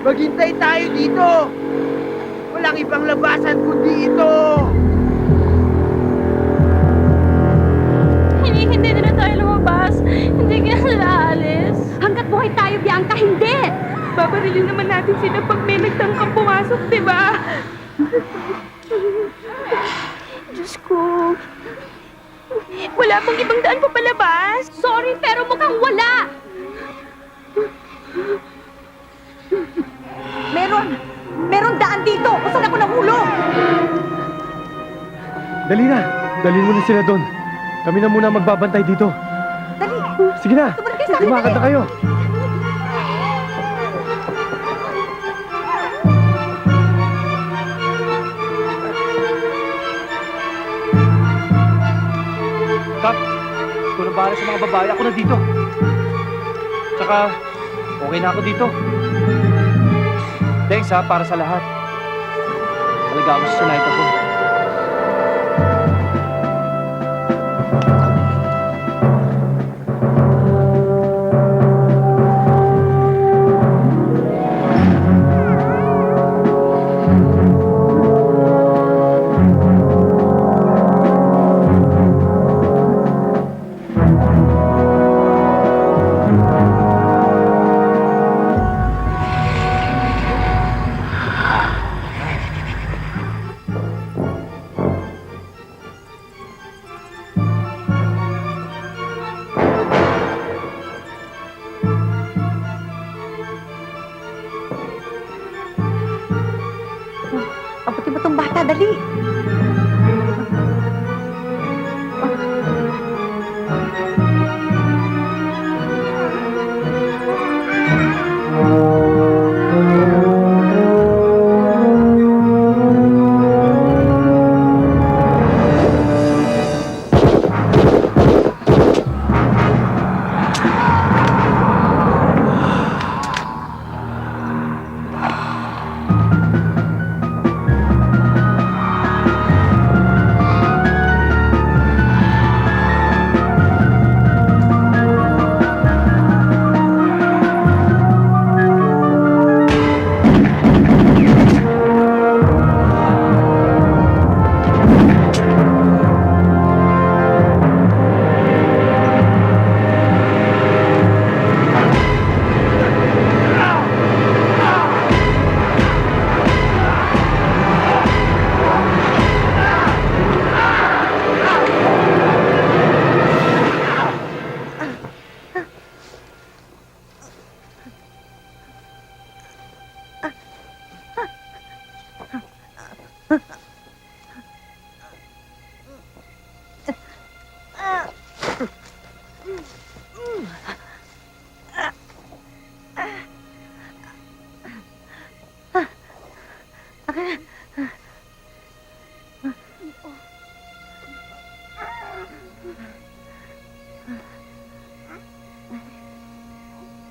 Maghintay tayo dito! Walang ibang labasan kundi ito! Hindi na tayo lumabas. Hindi kaya sila aalis. Hanggat buhay tayo, Bianca, hindi! Babarilin naman natin sila pag may nagtangkang pumasok, di ba? Diyos ko. Wala bang ibang daan pa palabas? Sorry, pero mukhang wala! Meron daan dito! Kung saan ako nahulog! Dali na! Dalhin mo na sila doon. Kami na muna magbabantay dito. Dali! Sige na! Tumalag kayo sa akin, Lumakad na kayo! Kap, ikaw na bahala sa mga babae. Ako na dito. Tsaka, okay na ako dito. Thanks ha, para sa lahat. Talaga ako sa Sinayta ko. dali.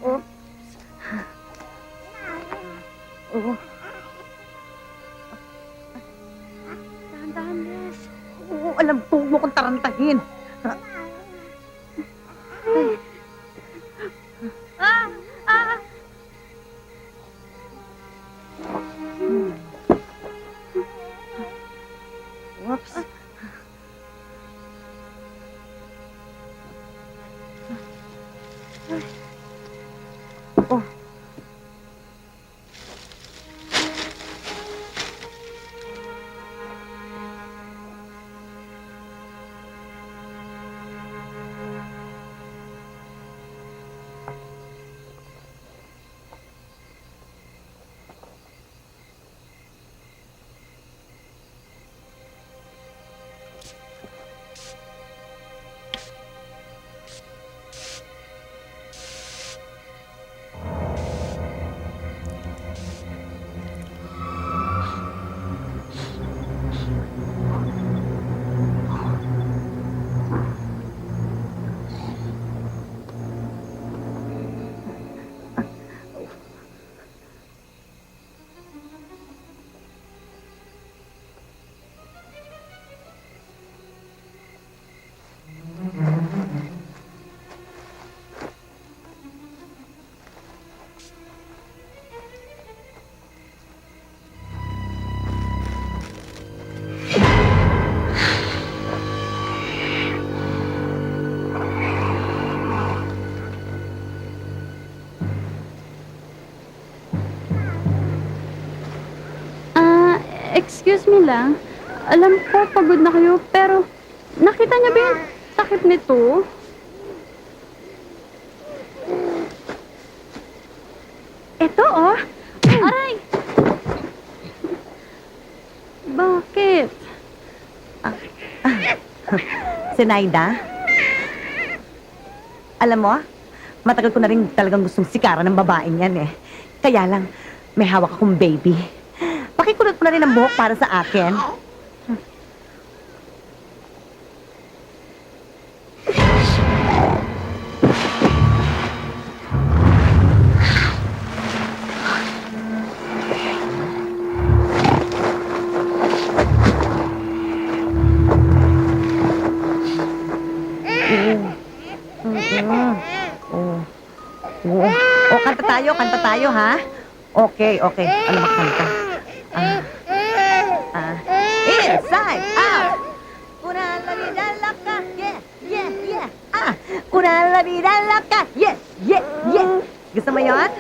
Oh. Dahan-dahan, Bes. Oo, alam ko, huwag mo kong tarantahin. Whoops. Oh. Excuse me lang. Alam ko, pagod na kayo, pero nakita niyo ba yung takip nito? Ito, oh. Aray! Bakit? Zenaida? Alam mo, matagal ko na rin talagang gustong sikaran ng babaeng yan eh. Kaya lang, may hawak akong baby. Pakikulot mo na rin ang buhok para sa akin. Oh, kanta tayo, ha? Okay. Alam mo, kanta. Inside, out! Una la vida loca, yeah. Una la vida loca, yeah. Gusto mo yun?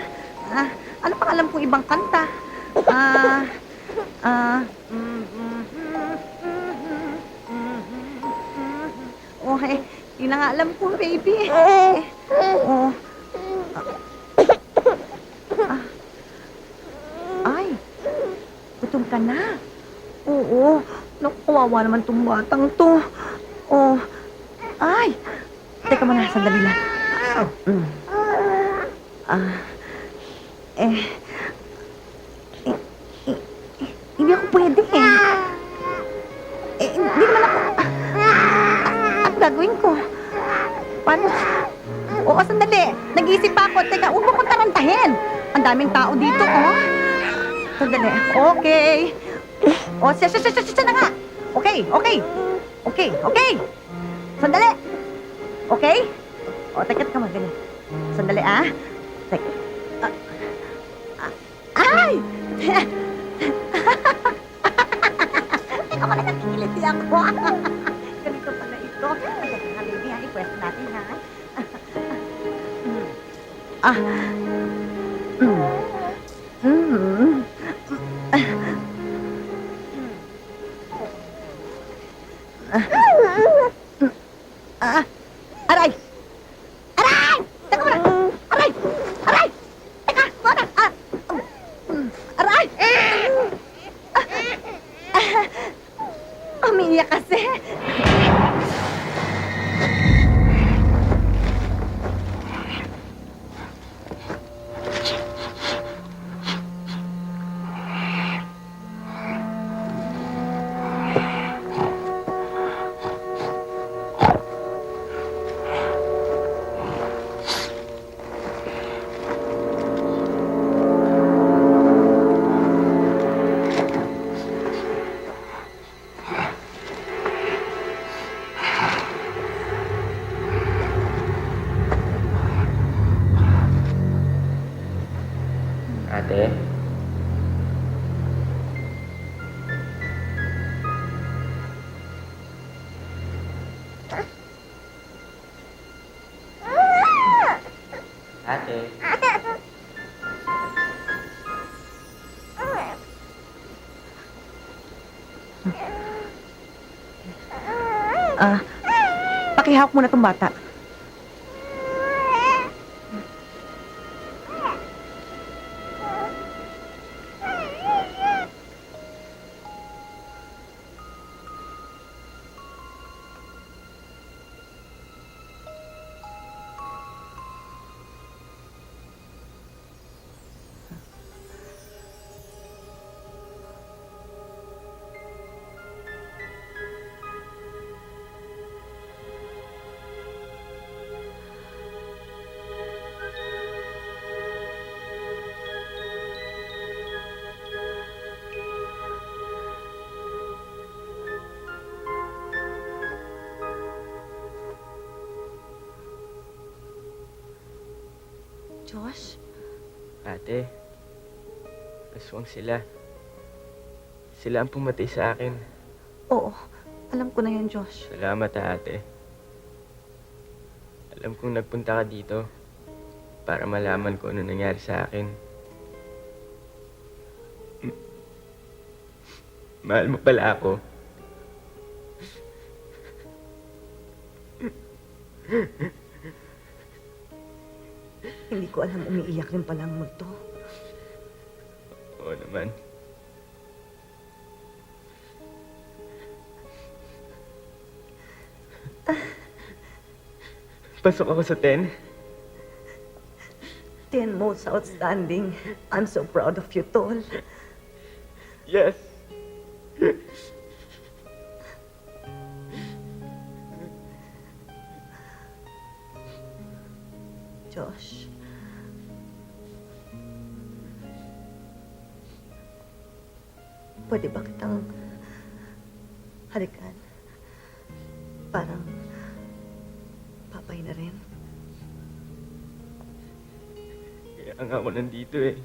Ano pang alam kong ibang kanta? Okay, yun na nga alam ko, baby. Oh. Ay, gutom ka na. Oo. Kawawa naman tong batang to. Oh. Ay! Teka muna, sandali lang. Eh, hindi ako pwede hindi naman ako... Ang gagawin ko? Paano? Oo, sandali. Nag-iisip pa ako. Teka, huwag mo kong tarantahin. Ang daming tao dito, oh. Sandali. Okay. O, siya na nga. Okay. Sandali. Okay? O, teka mo, ganyan. Sandali, ah. Teka. Ay! Teka pala, nakikiliti ako. Ganito pala ito. Teka nga, baby, ha? I-pwesto natin, ha? Aray! Aray! Teka muna! Aray! Aray! Teka! Muna! Aray! Umiiyak kasi. Ate? Ate? Pakihawak muna tong bata. Josh? Ate, aswang sila. Sila ang pumatay sa akin. Oo, alam ko na yun, Josh. Salamat, ate. Alam kong nagpunta ka dito para malaman ko ano nangyari sa akin. Mahal mo pala ako. Hindi ko alam, umiiyak rin pala ang multo. Oo naman. Pasok ako sa 10. 10 most outstanding. I'm so proud of you, Tol. Yes. Josh. Pwede ba kitang halikan? Parang papay na rin. Kaya nga ako nandito eh.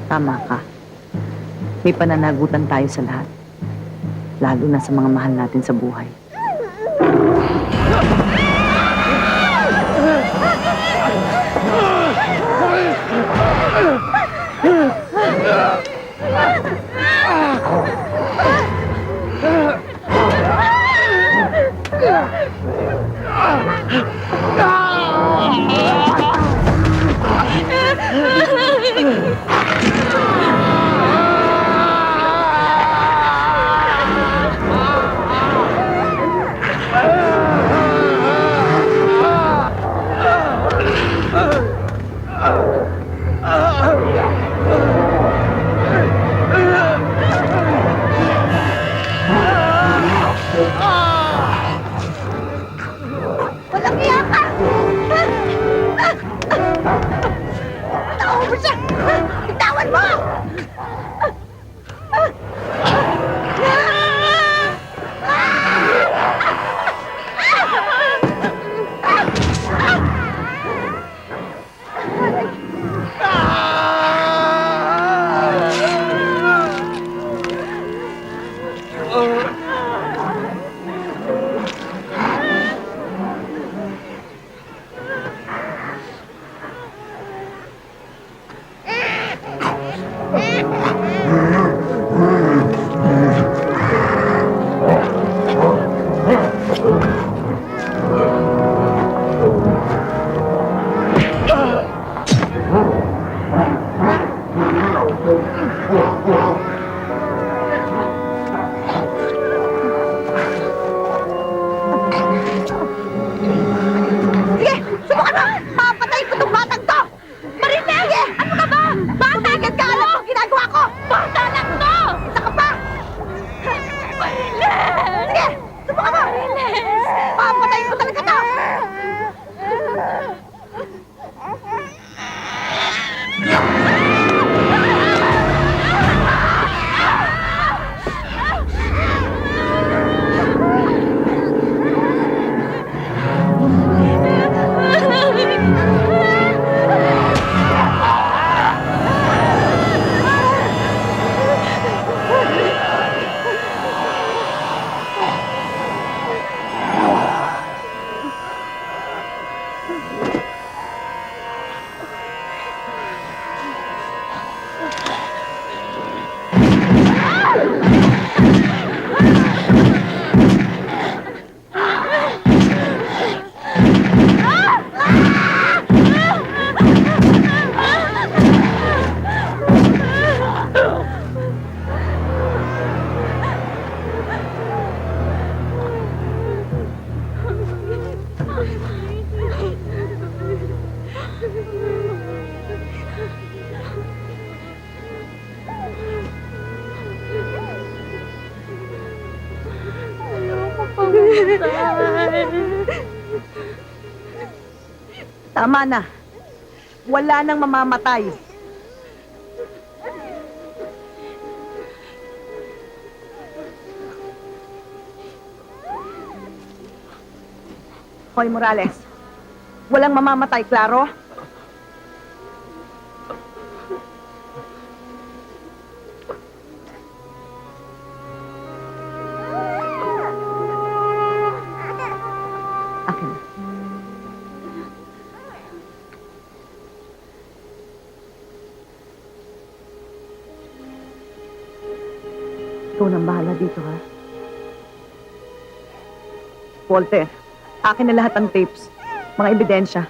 Tama ka. May pananagutan tayo sa lahat. Lalo na sa mga mahal natin sa buhay. Walang iya ka! Tao mo siya! Bitawan mo! Sige! Subukan mo! Papatay ko itong batang to! Marinig! Sige! Ano ka ba? Bata! Tumigil ka! Alam mo ang ginagawa ko! Bata lang to! Isa ka pa! Marinig! Sige! Subukan mo! Marinig! Papatay ko talaga to! Tama na. Wala nang mamamatay. Hoy, Morales. Walang mamamatay, klaro? Akin na. Ikaw nang bahala dito, ha? Walter, akin na lahat ng tapes, mga ebidensya.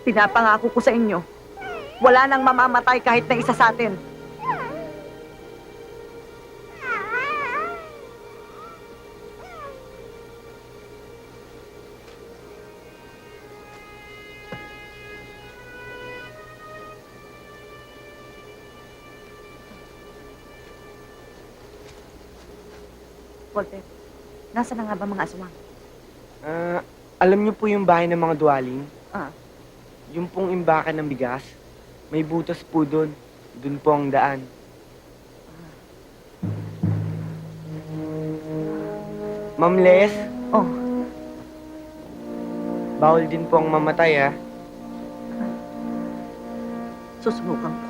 Pinapangako ko sa inyo, wala nang mamamatay kahit na isa sa atin. Walter, nasa na nga ba mga aswang? Alam niyo po yung bahay ng mga duwaling? Ah. Yung pong imbakan ng bigas, may butas po doon. Doon po ang daan. Ma'am Les? Oh. Bawal din po ang mamatay, ha? Susubukan ko.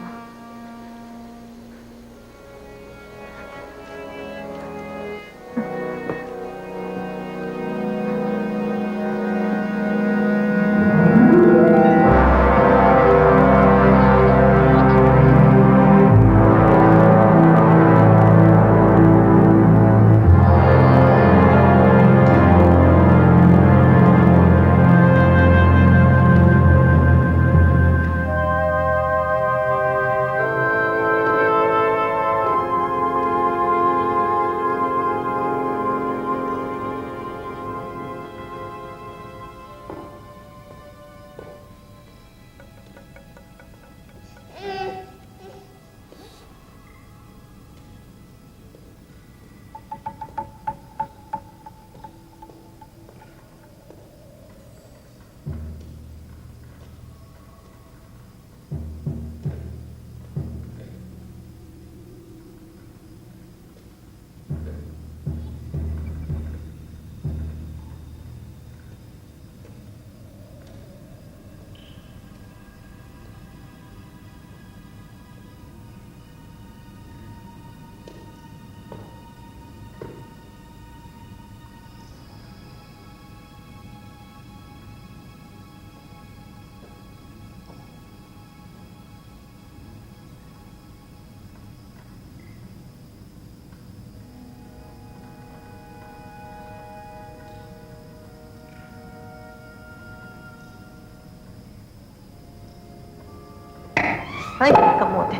Ay, kamote.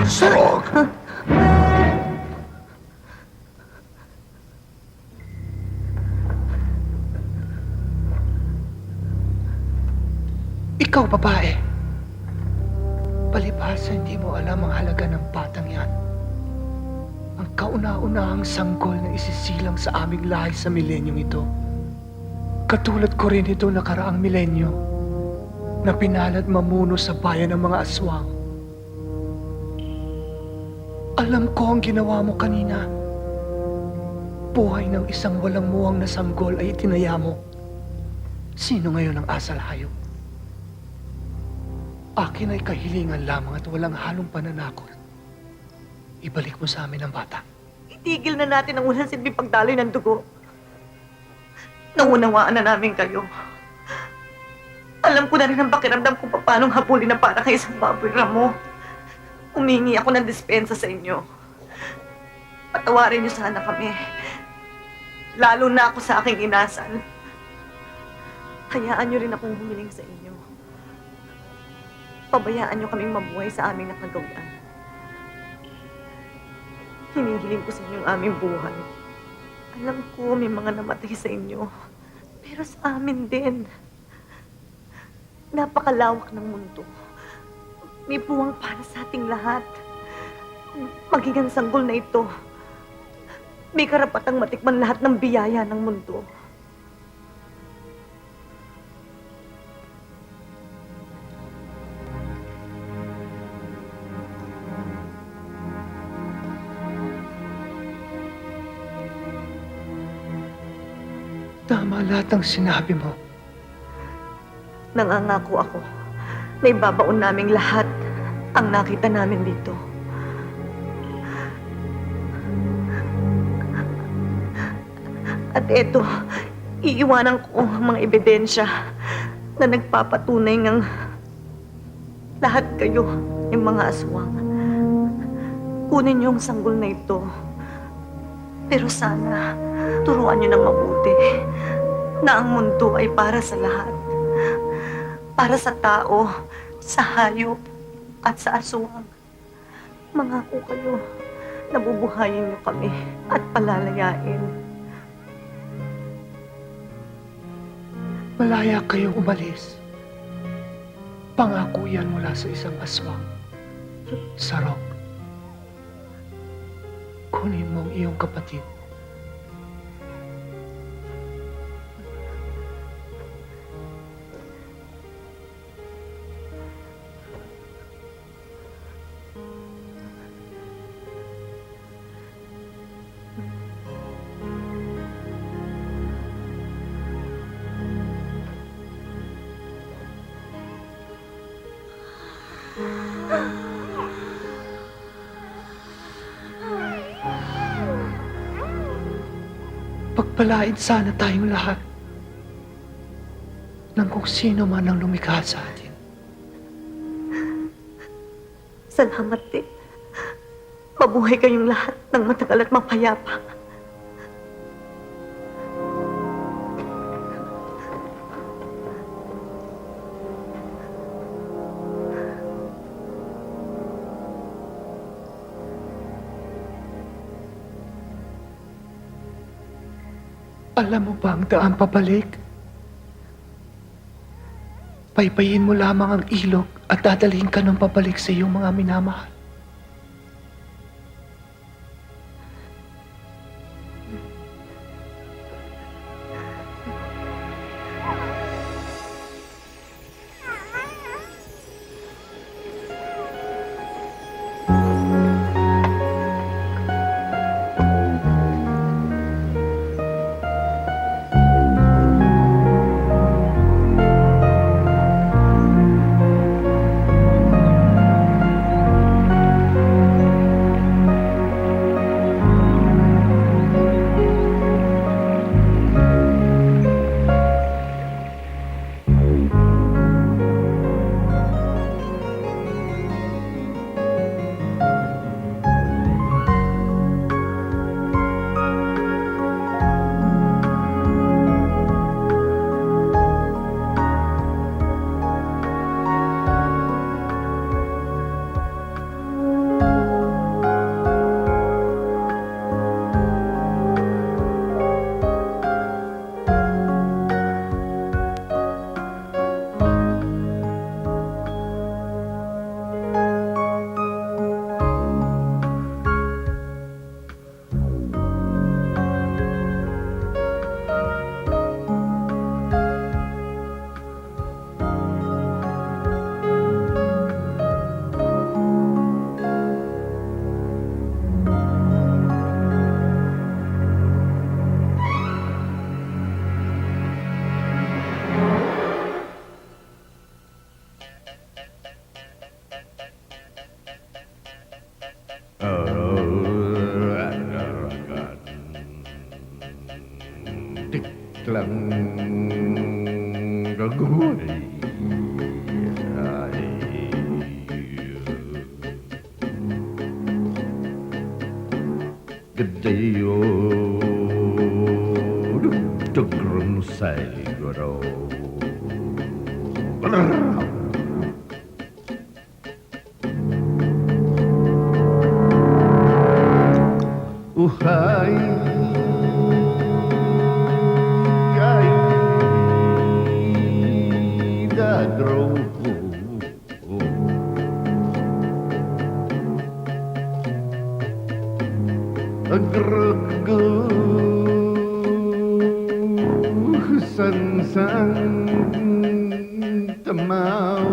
Sarog! Ikaw, babae. Palibhasa hindi mo alam ang halaga ng batang yan. Ang kauna-unahang sanggol na isisilang sa aming lahi sa milenyong ito. Katulad ko rin ito nakaraang milenyo na pinalad mamuno sa bayan ng mga aswang. Alam ko ang ginawa mo kanina. buhay ng isang walang muwang na sanggol ay itinaya mo. Sino ngayon ang asal hayop? Akin ay kahilingan lamang at walang halong pananakot. Ibalik mo sa amin ang bata. Itigil na natin ang walang silbing pagdaloy ng dugo. Naunawaan na namin kayo. Alam ko na rin ang pakiramdam kung paano habulin na para kay isang baboy ramo. Humingi ako ng dispensa sa inyo. Patawarin niyo sana kami. Lalo na ako sa aking inasal. Hayaan niyo rin akong humiling sa inyo. Pabayaan niyo kaming mabuhay sa aming nakagawian. Hinihiling ko sa inyo ang aming buhay. Alam ko may mga namatay sa inyo. Pero sa amin din. Napakalawak ng mundo. May buwang para sa ating lahat. Maging ang sanggol na ito. May karapatang matikman lahat ng biyaya ng mundo. Tama lahat ang sinabi mo. Nangangako ako na ibabaon naming lahat ang nakita namin dito. At eto, iiwanan ko ang mga ebidensya na nagpapatunay ng lahat kayo yung mga aswang. Kunin niyo ang sanggol na ito. Pero sana, turuan niyo ng mabuti na ang mundo ay para sa lahat. Para sa tao, sa hayop, at sa aswang. Mangako kayo, nabubuhayin niyo kami at palalayain. Malaya kayong umalis. Pangako yan mula sa isang aswang. Sarok. Kunin mo ang iyong kapatid. Pagpalain sana tayong lahat ng kung sino man ang lumikha sa atin. Salamat din. Mabuhay kayong lahat ng matagal at mapayapa. Alam mo ba ang daan pabalik? Paypayin mo lamang ang ilog at dadalhin ka ng pabalik sa iyong mga minamahal. Tiklang gagoy ay gadayo dugtugrum say goro uhay ay dadro agrego sang tamaw